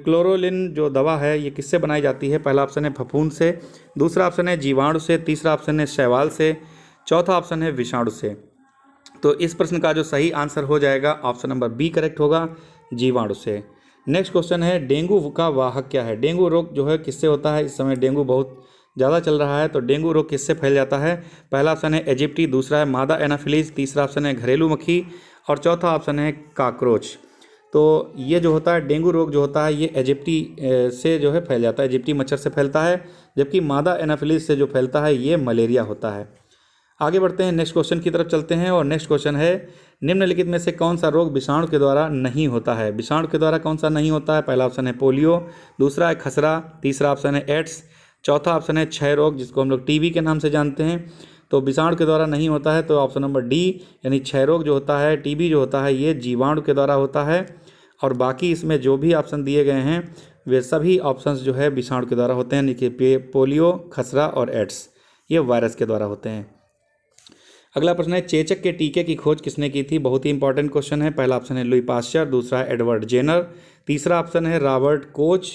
क्लोरोलिन जो दवा है ये किससे बनाई जाती है? पहला ऑप्शन है फफूंद से, दूसरा ऑप्शन है जीवाणु से, तीसरा ऑप्शन है शैवाल से, चौथा ऑप्शन है विषाणु से। तो इस प्रश्न का जो सही आंसर हो जाएगा ऑप्शन नंबर बी करेक्ट होगा, जीवाणु से। नेक्स्ट क्वेश्चन है, डेंगू का वाहक क्या है? डेंगू रोग जो है किससे होता है? इस समय डेंगू बहुत ज़्यादा चल रहा है, तो डेंगू रोग किससे फैल जाता है? पहला ऑप्शन है इजिप्टी, दूसरा है मादा एनाफिलीज, तीसरा ऑप्शन है घरेलू मक्खी और चौथा ऑप्शन है कॉकरोच। तो ये जो होता है डेंगू रोग जो होता है ये इजिप्टी से जो है फैल जाता है, इजिप्टी मच्छर से फैलता है, जबकि मादा एनाफिलीज से जो फैलता है ये मलेरिया होता है। आगे बढ़ते हैं, नेक्स्ट क्वेश्चन की तरफ चलते हैं और नेक्स्ट क्वेश्चन है, निम्नलिखित में से कौन सा रोग विषाणु के द्वारा नहीं होता है? विषाणु के द्वारा कौन सा नहीं होता है? पहला ऑप्शन है पोलियो, दूसरा है खसरा, तीसरा ऑप्शन है एड्स, चौथा ऑप्शन है क्षय रोग जिसको हम लोग टीबी के नाम से जानते हैं। तो विषाणु के द्वारा नहीं होता है, तो ऑप्शन नंबर डी यानी क्षय रोग जो होता है, टीबी जो होता है ये जीवाणु के द्वारा होता है। और बाकी इसमें जो भी ऑप्शन दिए गए हैं वे सभी ऑप्शंस जो है विषाणु के द्वारा होते हैं, यानी कि पोलियो, खसरा और एड्स ये वायरस के द्वारा होते हैं। अगला प्रश्न है, चेचक के टीके की खोज किसने की थी? बहुत ही इंपॉर्टेंट क्वेश्चन है। पहला ऑप्शन है लुई पास्चर, दूसरा है एडवर्ड जेनर, तीसरा ऑप्शन है रॉबर्ट कोच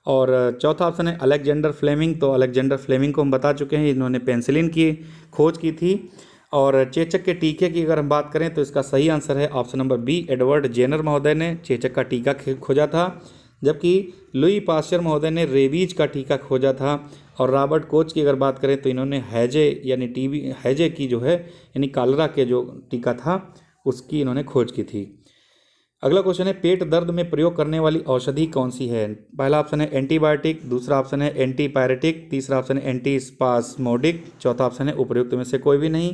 और चौथा ऑप्शन है अलेक्जेंडर फ्लेमिंग। तो अलेक्जेंडर फ्लेमिंग को हम बता चुके हैं, इन्होंने पेनिसिलिन की खोज की थी। और चेचक के टीके की अगर हम बात करें तो इसका सही आंसर है option number B, Edward Jenner महोदय ने चेचक का टीका खोजा था, जबकि लुई पास्चर महोदय ने रेबीज का टीका खोजा था। और रॉबर्ट कोच की अगर बात करें तो इन्होंने हैजे यानी टीबी हैजे की जो है यानी कालरा के जो टीका था उसकी इन्होंने खोज की थी। अगला क्वेश्चन है, पेट दर्द में प्रयोग करने वाली औषधि कौन सी है? पहला ऑप्शन है एंटीबायोटिक, दूसरा ऑप्शन है एंटीपायरेटिक, तीसरा ऑप्शन है एंटीस्पास्मोडिक, चौथा ऑप्शन है उपर्युक्त में से कोई भी नहीं।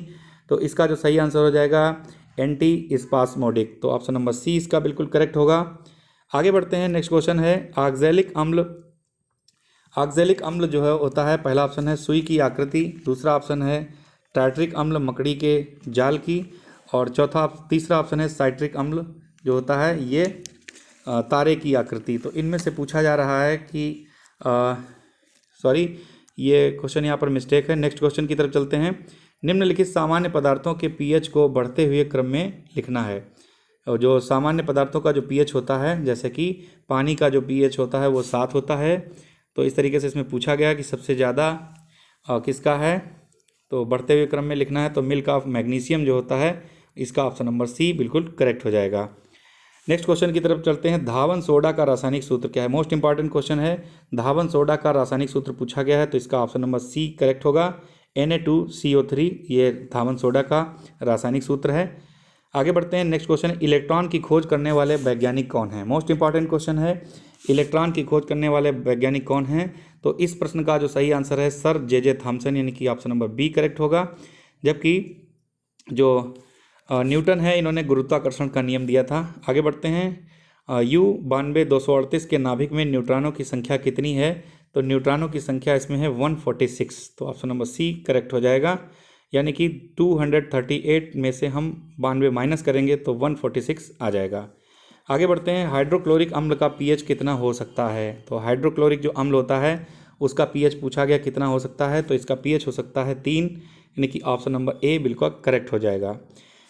तो इसका जो सही आंसर हो जाएगा एंटीस्पास्मोडिक। तो ऑप्शन नंबर सी इसका बिल्कुल करेक्ट होगा। आगे बढ़ते हैं, नेक्स्ट क्वेश्चन है, ऑक्जेलिक अम्ल जो है होता है, पहला ऑप्शन है सुई की आकृति, दूसरा ऑप्शन है टार्ट्रिक अम्ल मकड़ी के जाल की और तीसरा ऑप्शन है साइट्रिक अम्ल जो होता है ये तारे की आकृति। तो इनमें से पूछा जा रहा है कि ये क्वेश्चन यहाँ पर मिस्टेक है। नेक्स्ट क्वेश्चन की तरफ चलते हैं, निम्नलिखित सामान्य पदार्थों के पीएच को बढ़ते हुए क्रम में लिखना है। और जो सामान्य पदार्थों का जो पीएच होता है, जैसे कि पानी का जो पीएच होता है वो 7 होता है, तो इस तरीके से इसमें पूछा गया कि सबसे ज़्यादा किसका है, तो बढ़ते हुए क्रम में लिखना है। तो मिल्क ऑफ मैग्नीशियम जो होता है इसका ऑप्शन नंबर सी बिल्कुल करेक्ट हो जाएगा। नेक्स्ट क्वेश्चन की तरफ चलते हैं, धावन सोडा का रासायनिक सूत्र क्या है? मोस्ट इंपॉर्टेंट क्वेश्चन है, धावन सोडा का रासायनिक सूत्र पूछा गया है, तो इसका ऑप्शन नंबर सी करेक्ट होगा, Na2CO3 ये धावन सोडा का रासायनिक सूत्र है। आगे बढ़ते हैं, नेक्स्ट क्वेश्चन है, इलेक्ट्रॉन की खोज करने वाले वैज्ञानिक कौन है? मोस्ट इंपॉर्टेंट क्वेश्चन है, इलेक्ट्रॉन की खोज करने वाले वैज्ञानिक कौन हैं? तो इस प्रश्न का जो सही आंसर है सर जे थॉमसन, यानी कि ऑप्शन नंबर बी करेक्ट होगा। जबकि जो न्यूटन है इन्होंने गुरुत्वाकर्षण का नियम दिया था। आगे बढ़ते हैं, U-92-238 के नाभिक में न्यूट्रॉनों की संख्या कितनी है? तो न्यूट्रॉनों की संख्या इसमें है 146, तो ऑप्शन नंबर सी करेक्ट हो जाएगा, यानी कि 238 में से हम 92 माइनस करेंगे तो 146 आ जाएगा। आगे बढ़ते हैं, हाइड्रोक्लोरिक अम्ल का पीएच कितना हो सकता है? तो हाइड्रोक्लोरिक जो अम्ल होता है उसका पीएच पूछा गया कितना हो सकता है, तो इसका पीएच हो सकता है 3, यानी कि ऑप्शन नंबर ए बिल्कुल करेक्ट हो जाएगा।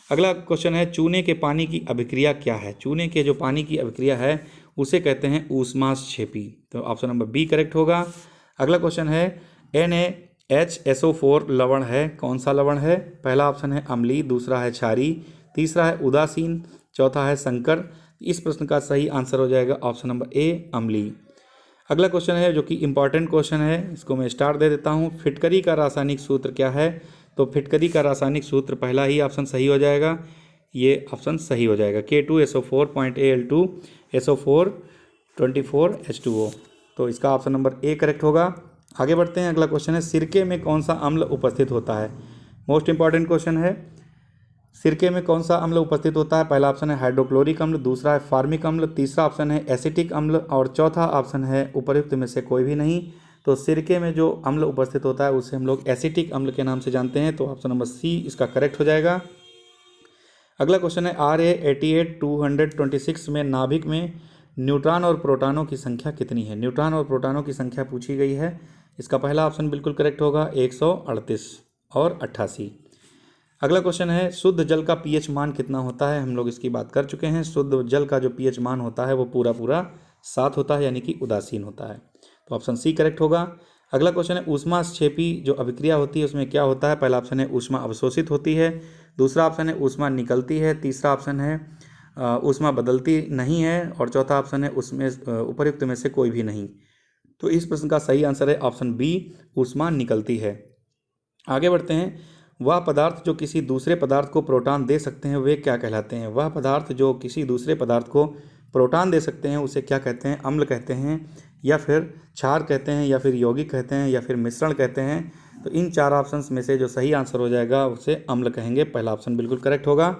अगला क्वेश्चन है, चूने के पानी की अभिक्रिया क्या है? चूने के जो पानी की अभिक्रिया है उसे कहते हैं ऊष्माक्षेपी, तो ऑप्शन नंबर बी करेक्ट होगा। अगला क्वेश्चन है, NaHSO4 लवण है, कौन सा लवण है? पहला ऑप्शन है अम्लीय, दूसरा है क्षारीय, तीसरा है उदासीन, चौथा है संकर। इस प्रश्न का सही आंसर हो जाएगा ऑप्शन नंबर ए अम्लीय। अगला क्वेश्चन है जो कि इंपॉर्टेंट क्वेश्चन है, इसको मैं स्टार दे देता हूँ। फिटकरी का रासायनिक सूत्र क्या है? तो फिटकरी का रासायनिक सूत्र पहला ही ऑप्शन सही हो जाएगा, ये ऑप्शन सही हो जाएगा K2SO4.Al2SO4 24H2O। तो इसका ऑप्शन नंबर ए करेक्ट होगा। आगे बढ़ते हैं, अगला क्वेश्चन है सिरके में कौन सा अम्ल उपस्थित होता है? मोस्ट इंपॉर्टेंट क्वेश्चन है, सिरके में कौन सा अम्ल उपस्थित होता है? पहला ऑप्शन है हाइड्रोक्लोरिक अम्ल, दूसरा है फार्मिक अम्ल, तीसरा ऑप्शन है एसिटिक अम्ल और चौथा ऑप्शन है उपर्युक्त में से कोई भी नहीं। तो सिरके में जो अम्ल उपस्थित होता है उसे हम लोग एसिटिक अम्ल के नाम से जानते हैं। तो ऑप्शन नंबर सी इसका करेक्ट हो जाएगा। अगला क्वेश्चन है RA88226 में नाभिक में न्यूट्रॉन और प्रोटॉनों की संख्या कितनी है? न्यूट्रॉन और प्रोटॉनों की संख्या पूछी गई है। इसका पहला ऑप्शन बिल्कुल करेक्ट होगा 138 और 88। अगला क्वेश्चन है शुद्ध जल का पीएच मान कितना होता है? हम लोग इसकी बात कर चुके हैं। शुद्ध जल का जो पीएच मान होता है वो पूरा 7 होता है, यानी कि उदासीन होता है। तो ऑप्शन सी करेक्ट होगा। अगला क्वेश्चन है ऊष्माक्षेपी जो अभिक्रिया होती है उसमें क्या होता है? पहला ऑप्शन है ऊष्मा अवशोषित होती है, दूसरा ऑप्शन है ऊष्मा निकलती है, तीसरा ऑप्शन है ऊष्मा बदलती नहीं है और चौथा ऑप्शन है उसमें उपर्युक्त में से कोई भी नहीं। तो इस प्रश्न का सही आंसर है ऑप्शन बी, ऊष्मा निकलती है। आगे बढ़ते हैं, वह पदार्थ जो किसी दूसरे पदार्थ को प्रोटॉन दे सकते हैं वे क्या कहलाते हैं? वह पदार्थ जो किसी दूसरे पदार्थ को प्रोटॉन दे सकते हैं उसे क्या कहते हैं? अम्ल कहते हैं या फिर क्षार कहते हैं या फिर यौगिक कहते हैं या फिर मिश्रण कहते हैं? तो इन 4 ऑप्शंस में से जो सही आंसर हो जाएगा उसे अम्ल कहेंगे। पहला ऑप्शन बिल्कुल करेक्ट होगा।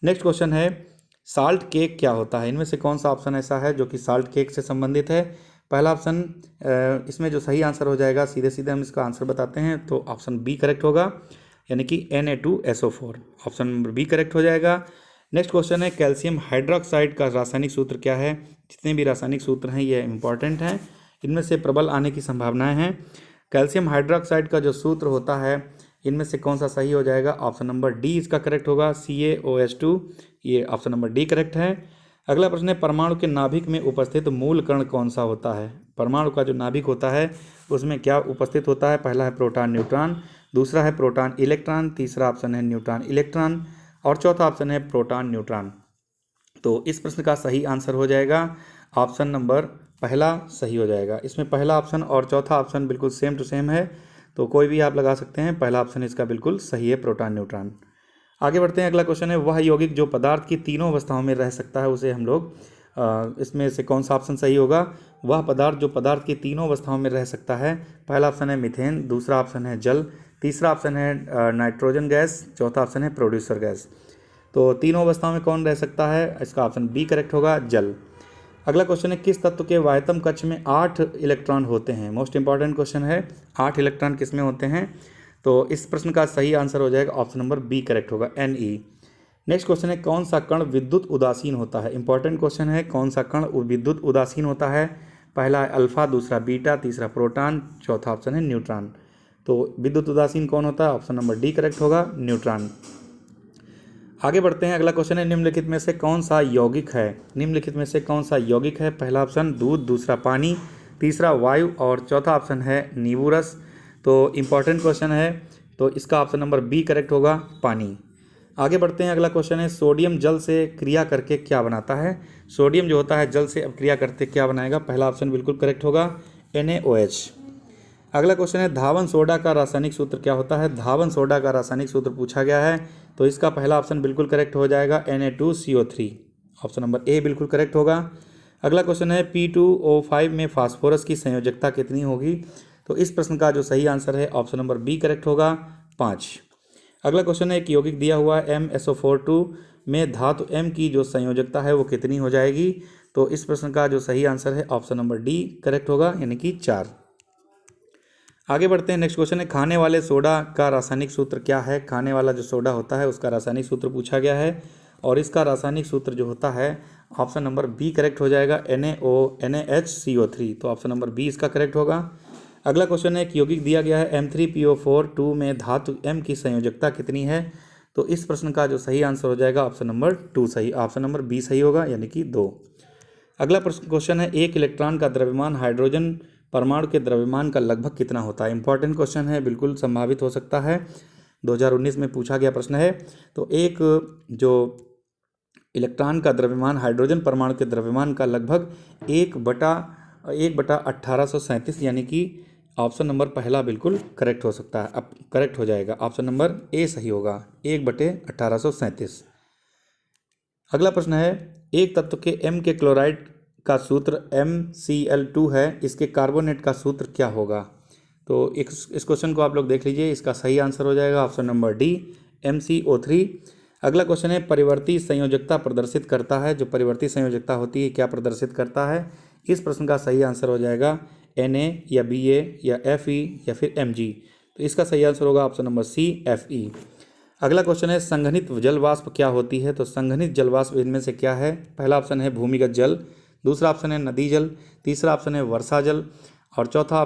नेक्स्ट क्वेश्चन है साल्ट केक क्या होता है? इनमें से कौन सा ऑप्शन ऐसा है जो कि साल्ट केक से संबंधित है? पहला ऑप्शन, इसमें जो सही आंसर हो जाएगा सीधे सीधे हम इसका आंसर बताते हैं, तो ऑप्शन बी करेक्ट होगा, यानी कि Na2SO4। Option number B correct हो जाएगा। नेक्स्ट क्वेश्चन है कैल्शियम हाइड्रोक्साइड का रासायनिक सूत्र क्या है? जितने भी रासायनिक सूत्र हैं ये इंपॉर्टेंट हैं, इनमें से प्रबल आने की संभावनाएं हैं। कैल्शियम हाइड्रोक्साइड का जो सूत्र होता है इनमें से कौन सा सही हो जाएगा? ऑप्शन नंबर डी इसका करेक्ट होगा, CaOH2। ये ऑप्शन नंबर डी करेक्ट है। अगला प्रश्न है परमाणु के नाभिक में उपस्थित मूल कण कौन सा होता है? परमाणु का जो नाभिक होता है उसमें क्या उपस्थित होता है? पहला है प्रोटॉन न्यूट्रॉन, दूसरा है प्रोटॉन इलेक्ट्रॉन, तीसरा ऑप्शन है न्यूट्रॉन इलेक्ट्रॉन और चौथा ऑप्शन है प्रोटॉन न्यूट्रॉन। तो इस प्रश्न का सही आंसर हो जाएगा ऑप्शन नंबर पहला सही हो जाएगा। इसमें पहला ऑप्शन और चौथा ऑप्शन बिल्कुल सेम टू सेम है, तो कोई भी आप लगा सकते हैं। पहला ऑप्शन इसका बिल्कुल सही है, प्रोटॉन न्यूट्रॉन। आगे बढ़ते हैं, अगला क्वेश्चन है वह यौगिक जो पदार्थ की तीनों अवस्थाओं में रह सकता है उसे हम लोग इसमें से कौन सा ऑप्शन सही होगा? वह पदार्थ जो पदार्थ की तीनों अवस्थाओं में रह सकता है, पहला ऑप्शन है मीथेन, दूसरा ऑप्शन है जल, तीसरा ऑप्शन है नाइट्रोजन गैस, चौथा ऑप्शन है प्रोड्यूसर गैस। तो तीनों अवस्थाओं में कौन रह सकता है? इसका ऑप्शन बी करेक्ट होगा, जल। अगला क्वेश्चन है किस तत्व के वायतम कक्ष में 8 इलेक्ट्रॉन होते हैं? मोस्ट इंपॉर्टेंट क्वेश्चन है, 8 इलेक्ट्रॉन किस में होते हैं? तो इस प्रश्न का सही आंसर हो जाएगा ऑप्शन नंबर बी करेक्ट होगा, Ne। नेक्स्ट क्वेश्चन है कौन सा कण विद्युत उदासीन होता है? इंपॉर्टेंट क्वेश्चन है, कौन सा कण विद्युत उदासीन होता है? पहला है अल्फा, दूसरा बीटा, तीसरा प्रोटॉन, चौथा ऑप्शन है न्यूट्रॉन। तो विद्युत उदासीन कौन होता है? ऑप्शन नंबर डी करेक्ट होगा, न्यूट्रॉन। आगे बढ़ते हैं, अगला क्वेश्चन है निम्नलिखित में से कौन सा यौगिक है? निम्नलिखित में से कौन सा यौगिक है? पहला ऑप्शन दूध, दूसरा पानी, तीसरा वायु और चौथा ऑप्शन है नींबू रस। तो इंपॉर्टेंट क्वेश्चन है, तो इसका ऑप्शन नंबर बी करेक्ट होगा, पानी। आगे बढ़ते हैं, अगला क्वेश्चन है सोडियम जल से क्रिया करके क्या बनाता है? सोडियम जो होता है जल से अब क्रिया करते क्या बनाएगा? पहला ऑप्शन बिल्कुल करेक्ट होगा, NaOH। अगला क्वेश्चन है धावन सोडा का रासायनिक सूत्र क्या होता है? धावन सोडा का रासायनिक सूत्र पूछा गया है, तो इसका पहला ऑप्शन बिल्कुल करेक्ट हो जाएगा, Na2CO3। ऑप्शन नंबर ए बिल्कुल करेक्ट होगा। अगला क्वेश्चन है P2O5 में फास्फोरस की संयोजकता कितनी होगी? तो इस प्रश्न का जो सही आंसर है ऑप्शन नंबर बी करेक्ट होगा, 5। अगला क्वेश्चन है एक यौगिक दिया हुआ है MsO4 में धातु M की जो संयोजकता है वो कितनी हो जाएगी? तो इस प्रश्न का जो सही आंसर है ऑप्शन नंबर डी करेक्ट होगा, यानी कि 4। आगे बढ़ते हैं, नेक्स्ट क्वेश्चन है खाने वाले सोडा का रासायनिक सूत्र क्या है? खाने वाला जो सोडा होता है उसका रासायनिक सूत्र पूछा गया है और इसका रासायनिक सूत्र जो होता है ऑप्शन नंबर बी करेक्ट हो जाएगा, NaHCO3। तो ऑप्शन नंबर बी इसका करेक्ट होगा। अगला क्वेश्चन है एक यौगिक दिया गया है M3PO4 में धातु M की संयोजकता कितनी है? तो इस प्रश्न का जो सही आंसर हो जाएगा ऑप्शन नंबर 2 सही, ऑप्शन नंबर बी सही होगा, यानी कि 2। अगला क्वेश्चन है एक इलेक्ट्रॉन का द्रव्यमान हाइड्रोजन परमाणु के द्रव्यमान का लगभग कितना होता है? इंपॉर्टेंट क्वेश्चन है, बिल्कुल संभावित हो सकता है। 2019 में पूछा गया प्रश्न है। तो एक जो इलेक्ट्रॉन का द्रव्यमान हाइड्रोजन परमाणु के द्रव्यमान का लगभग 1/1837, यानी कि ऑप्शन नंबर पहला बिल्कुल करेक्ट हो सकता है, अब करेक्ट हो जाएगा, ऑप्शन नंबर ए सही होगा, 1/1837। अगला प्रश्न है, एक तत्व के M के क्लोराइड का सूत्र MCl2 है, इसके कार्बोनेट का सूत्र क्या होगा? तो इस क्वेश्चन को आप लोग देख लीजिए, इसका सही आंसर हो जाएगा ऑप्शन नंबर डी, MCO3। अगला क्वेश्चन है, परिवर्ती संयोजकता प्रदर्शित करता है, जो परिवर्ती संयोजकता होती है क्या प्रदर्शित करता है? इस प्रश्न का सही आंसर हो जाएगा Na या Ba या Fe या फिर Mg। तो इसका सही आंसर होगा ऑप्शन नंबर सी, Fe। अगला क्वेश्चन है, संघनित जल वाष्प क्या होती है? तो संघनित जल वाष्प इनमें से क्या है? पहला ऑप्शन है भूमिगत जल, दूसरा ऑप्शन है नदी जल, तीसरा ऑप्शन है वर्षा जल और चौथा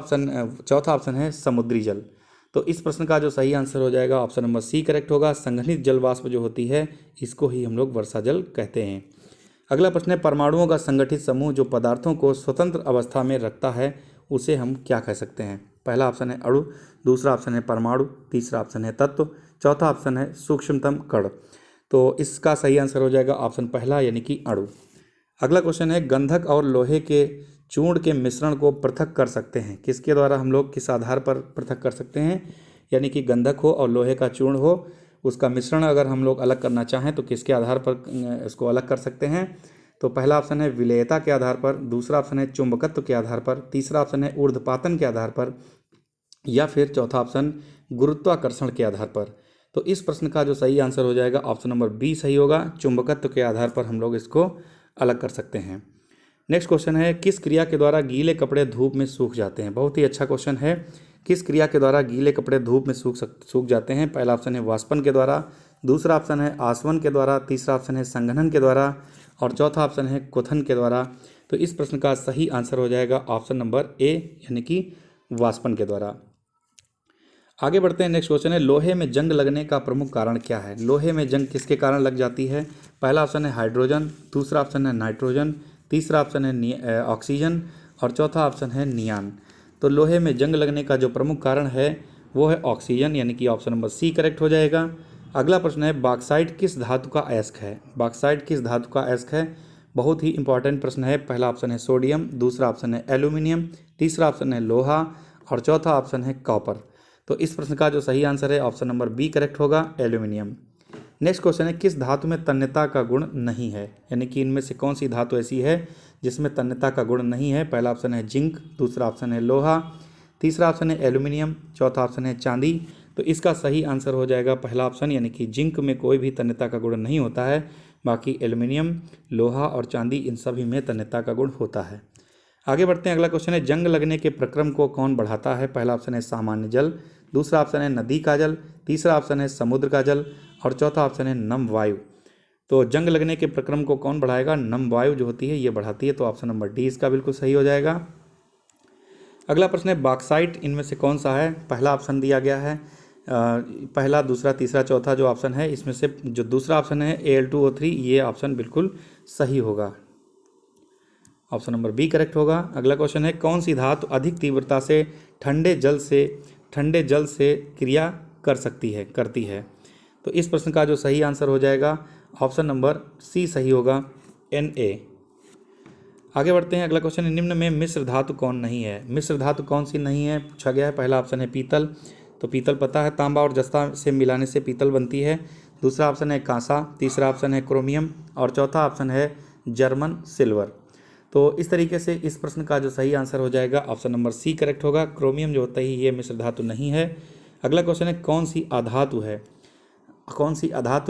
ऑप्शन है समुद्री जल। तो इस प्रश्न का जो सही आंसर हो जाएगा ऑप्शन नंबर सी करेक्ट होगा। संघनित जल वाष्प जो होती है इसको ही हम लोग वर्षा जल कहते हैं। अगला प्रश्न है, परमाणुओं का संगठित समूह जो पदार्थों को स्वतंत्र अवस्था में रखता है उसे हम क्या कह सकते हैं? पहला ऑप्शन है अणु, दूसरा ऑप्शन है परमाणु, तीसरा ऑप्शन है तत्व, चौथा ऑप्शन है सूक्ष्मतम कण। तो इसका सही आंसर हो जाएगा ऑप्शन पहला यानी कि अणु। अगला क्वेश्चन है, गंधक और लोहे के चूर्ण के मिश्रण को पृथक कर सकते हैं, किसके द्वारा हम लोग किस आधार पर पृथक कर सकते हैं? यानी कि गंधक हो और लोहे का चूर्ण हो, उसका मिश्रण अगर हम लोग अलग करना चाहें तो किसके आधार पर इसको अलग कर सकते हैं? तो पहला ऑप्शन है विलेयता के आधार पर, दूसरा ऑप्शन है चुंबकत्व के आधार पर, तीसरा ऑप्शन है ऊर्ध्वपातन के आधार पर या फिर चौथा ऑप्शन गुरुत्वाकर्षण के आधार पर। तो इस प्रश्न का जो सही आंसर हो जाएगा ऑप्शन नंबर बी सही होगा, चुंबकत्व के आधार पर हम लोग इसको अलग कर सकते हैं। नेक्स्ट क्वेश्चन है, किस क्रिया के द्वारा गीले कपड़े धूप में सूख जाते हैं? बहुत ही अच्छा क्वेश्चन है, किस क्रिया के द्वारा गीले कपड़े धूप में सूख जाते हैं? पहला ऑप्शन है वाष्पन के द्वारा, दूसरा ऑप्शन है आसवन के द्वारा, तीसरा ऑप्शन है संघनन के द्वारा और चौथा ऑप्शन है क्वथन के द्वारा। तो इस प्रश्न का सही आंसर हो जाएगा ऑप्शन नंबर ए यानी कि वाष्पन के द्वारा। आगे बढ़ते हैं, नेक्स्ट क्वेश्चन है, लोहे में जंग लगने का प्रमुख कारण क्या है? लोहे में जंग किसके कारण लग जाती है? पहला ऑप्शन है हाइड्रोजन, दूसरा ऑप्शन है नाइट्रोजन, तीसरा ऑप्शन है ऑक्सीजन और चौथा ऑप्शन है नियान। तो लोहे में जंग लगने का जो प्रमुख कारण है वो है ऑक्सीजन, यानी कि ऑप्शन नंबर सी करेक्ट हो जाएगा। अगला प्रश्न है, बॉक्साइट किस धातु का अयस्क है? बॉक्साइट किस धातु का अयस्क है? बहुत ही इंपॉर्टेंट प्रश्न है। पहला ऑप्शन है सोडियम, दूसरा ऑप्शन है एल्यूमिनियम, तीसरा ऑप्शन है लोहा और चौथा ऑप्शन है कॉपर। तो इस प्रश्न का जो सही आंसर है ऑप्शन नंबर बी करेक्ट होगा, एल्यूमिनियम। नेक्स्ट क्वेश्चन है, किस धातु में तन्यता का गुण नहीं है? यानी कि इनमें से कौन सी धातु ऐसी है जिसमें तन्यता का गुण नहीं है? पहला ऑप्शन है जिंक, दूसरा ऑप्शन है लोहा, तीसरा ऑप्शन है एल्यूमिनियम, चौथा ऑप्शन है चांदी। तो इसका सही आंसर हो जाएगा पहला ऑप्शन, यानी कि जिंक में कोई भी तन्यता का गुण नहीं होता है, बाकी एल्यूमिनियम, लोहा और चांदी इन सभी में तन्यता का गुण होता है। आगे बढ़ते हैं, अगला क्वेश्चन है, जंग लगने के प्रक्रम को कौन बढ़ाता है? पहला ऑप्शन है सामान्य जल, दूसरा ऑप्शन है नदी का जल, तीसरा ऑप्शन है समुद्र का जल और चौथा ऑप्शन है नम वायु। तो जंग लगने के प्रक्रम को कौन बढ़ाएगा? नम वायु जो होती है ये बढ़ाती है। तो ऑप्शन नंबर डी इसका बिल्कुल सही हो जाएगा। अगला प्रश्न है, बॉक्साइट इनमें से कौन सा है? पहला ऑप्शन दिया गया है, पहला, दूसरा, तीसरा, चौथा जो ऑप्शन है इसमें से जो दूसरा ऑप्शन है Al2O3 ये ऑप्शन बिल्कुल सही होगा, ऑप्शन नंबर बी करेक्ट होगा। अगला क्वेश्चन है, कौन सी धातु अधिक तीव्रता से ठंडे जल से क्रिया करती है? तो इस प्रश्न का जो सही आंसर हो जाएगा ऑप्शन नंबर सी सही होगा, Na। आगे बढ़ते हैं, अगला क्वेश्चन है, निम्न में मिश्र धातु कौन नहीं है? मिश्र धातु कौन सी नहीं है पूछा गया है। पहला ऑप्शन है पीतल, तो पीतल पता है तांबा और जस्ता से मिलाने से पीतल बनती है। दूसरा ऑप्शन है कांसा, तीसरा ऑप्शन है क्रोमियम और चौथा ऑप्शन है जर्मन सिल्वर। तो इस तरीके से इस प्रश्न का जो सही आंसर हो जाएगा ऑप्शन नंबर सी करेक्ट होगा, क्रोमियम जो होता है ये मिश्र धातु नहीं है। अगला क्वेश्चन है, कौन सी अधातु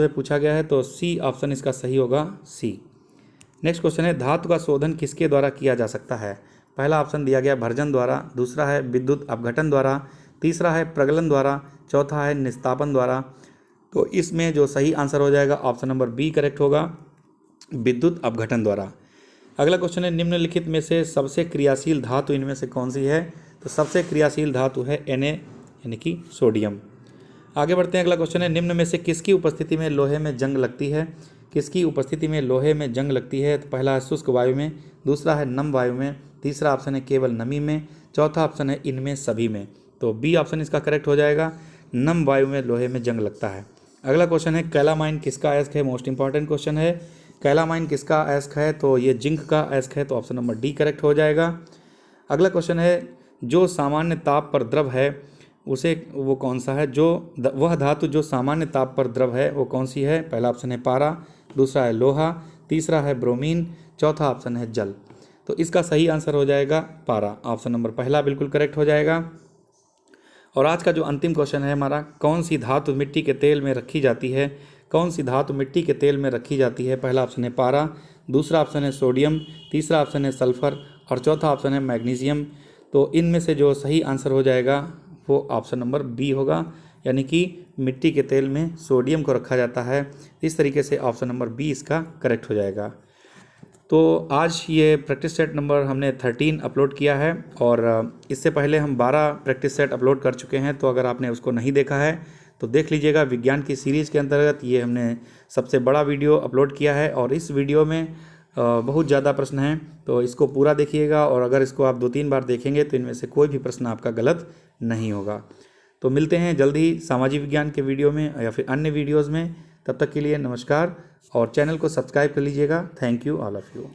है पूछा गया है, तो सी ऑप्शन इसका सही होगा, सी। नेक्स्ट क्वेश्चन है, धातु का शोधन किसके द्वारा किया जा सकता है? पहला ऑप्शन दिया गया भर्जन द्वारा, दूसरा है विद्युत अपघटन द्वारा, तीसरा है प्रगलन द्वारा, चौथा है निस्तापन द्वारा। तो इसमें जो सही आंसर हो जाएगा ऑप्शन नंबर बी करेक्ट होगा, विद्युत अपघटन द्वारा। अगला क्वेश्चन है, निम्नलिखित में से सबसे क्रियाशील धातु इनमें से कौन सी है? तो सबसे क्रियाशील धातु है Na यानी कि सोडियम। आगे बढ़ते हैं, अगला क्वेश्चन है, निम्न में से किसकी उपस्थिति में लोहे में जंग लगती है? किसकी उपस्थिति में लोहे में जंग लगती है? तो पहला है शुष्क वायु में, दूसरा है नम वायु में, तीसरा ऑप्शन है केवल नमी में, चौथा ऑप्शन है इनमें सभी में। तो बी ऑप्शन इसका करेक्ट हो जाएगा। नम वायु में लोहे में जंग लगता है। अगला क्वेश्चन है कैलामाइन किसका अयस्क है, मोस्ट इंपॉर्टेंट क्वेश्चन है। कैलामाइन किसका अयस्क है, तो ये जिंक का अयस्क है, तो ऑप्शन नंबर डी करेक्ट हो जाएगा। अगला क्वेश्चन है जो सामान्य ताप पर द्रव है उसे वो कौन सा है, वह धातु जो सामान्य ताप पर द्रव है वो कौन सी है। पहला ऑप्शन है पारा, दूसरा है लोहा, तीसरा है ब्रोमीन, चौथा ऑप्शन है जल। तो इसका सही आंसर हो जाएगा पारा, ऑप्शन नंबर पहला बिल्कुल करेक्ट हो जाएगा। और आज का जो अंतिम क्वेश्चन है हमारा, कौन सी धातु मिट्टी के तेल में रखी जाती है, कौन सी धातु मिट्टी के तेल में रखी जाती है। पहला ऑप्शन है पारा, दूसरा ऑप्शन है सोडियम, तीसरा ऑप्शन है सल्फर और चौथा ऑप्शन है मैग्नीशियम। तो इनमें से जो सही आंसर हो जाएगा वो ऑप्शन नंबर बी होगा, यानी कि मिट्टी के तेल में सोडियम को रखा जाता है। इस तरीके से ऑप्शन नंबर बी इसका करेक्ट हो जाएगा। तो आज ये प्रैक्टिस सेट नंबर हमने 13 अपलोड किया है और इससे पहले हम 12 प्रैक्टिस सेट अपलोड कर चुके हैं। तो अगर आपने उसको नहीं देखा है तो देख लीजिएगा। विज्ञान की सीरीज़ के अंतर्गत ये हमने सबसे बड़ा वीडियो अपलोड किया है और इस वीडियो में बहुत ज़्यादा प्रश्न हैं, तो इसको पूरा देखिएगा और अगर इसको आप 2-3 बार देखेंगे तो इनमें से कोई भी प्रश्न आपका गलत नहीं होगा। तो मिलते हैं जल्द ही सामाजिक विज्ञान के वीडियो में या फिर अन्य वीडियोज़ में। तब तक के लिए नमस्कार और चैनल को सब्सक्राइब कर लीजिएगा। Thank you all of you.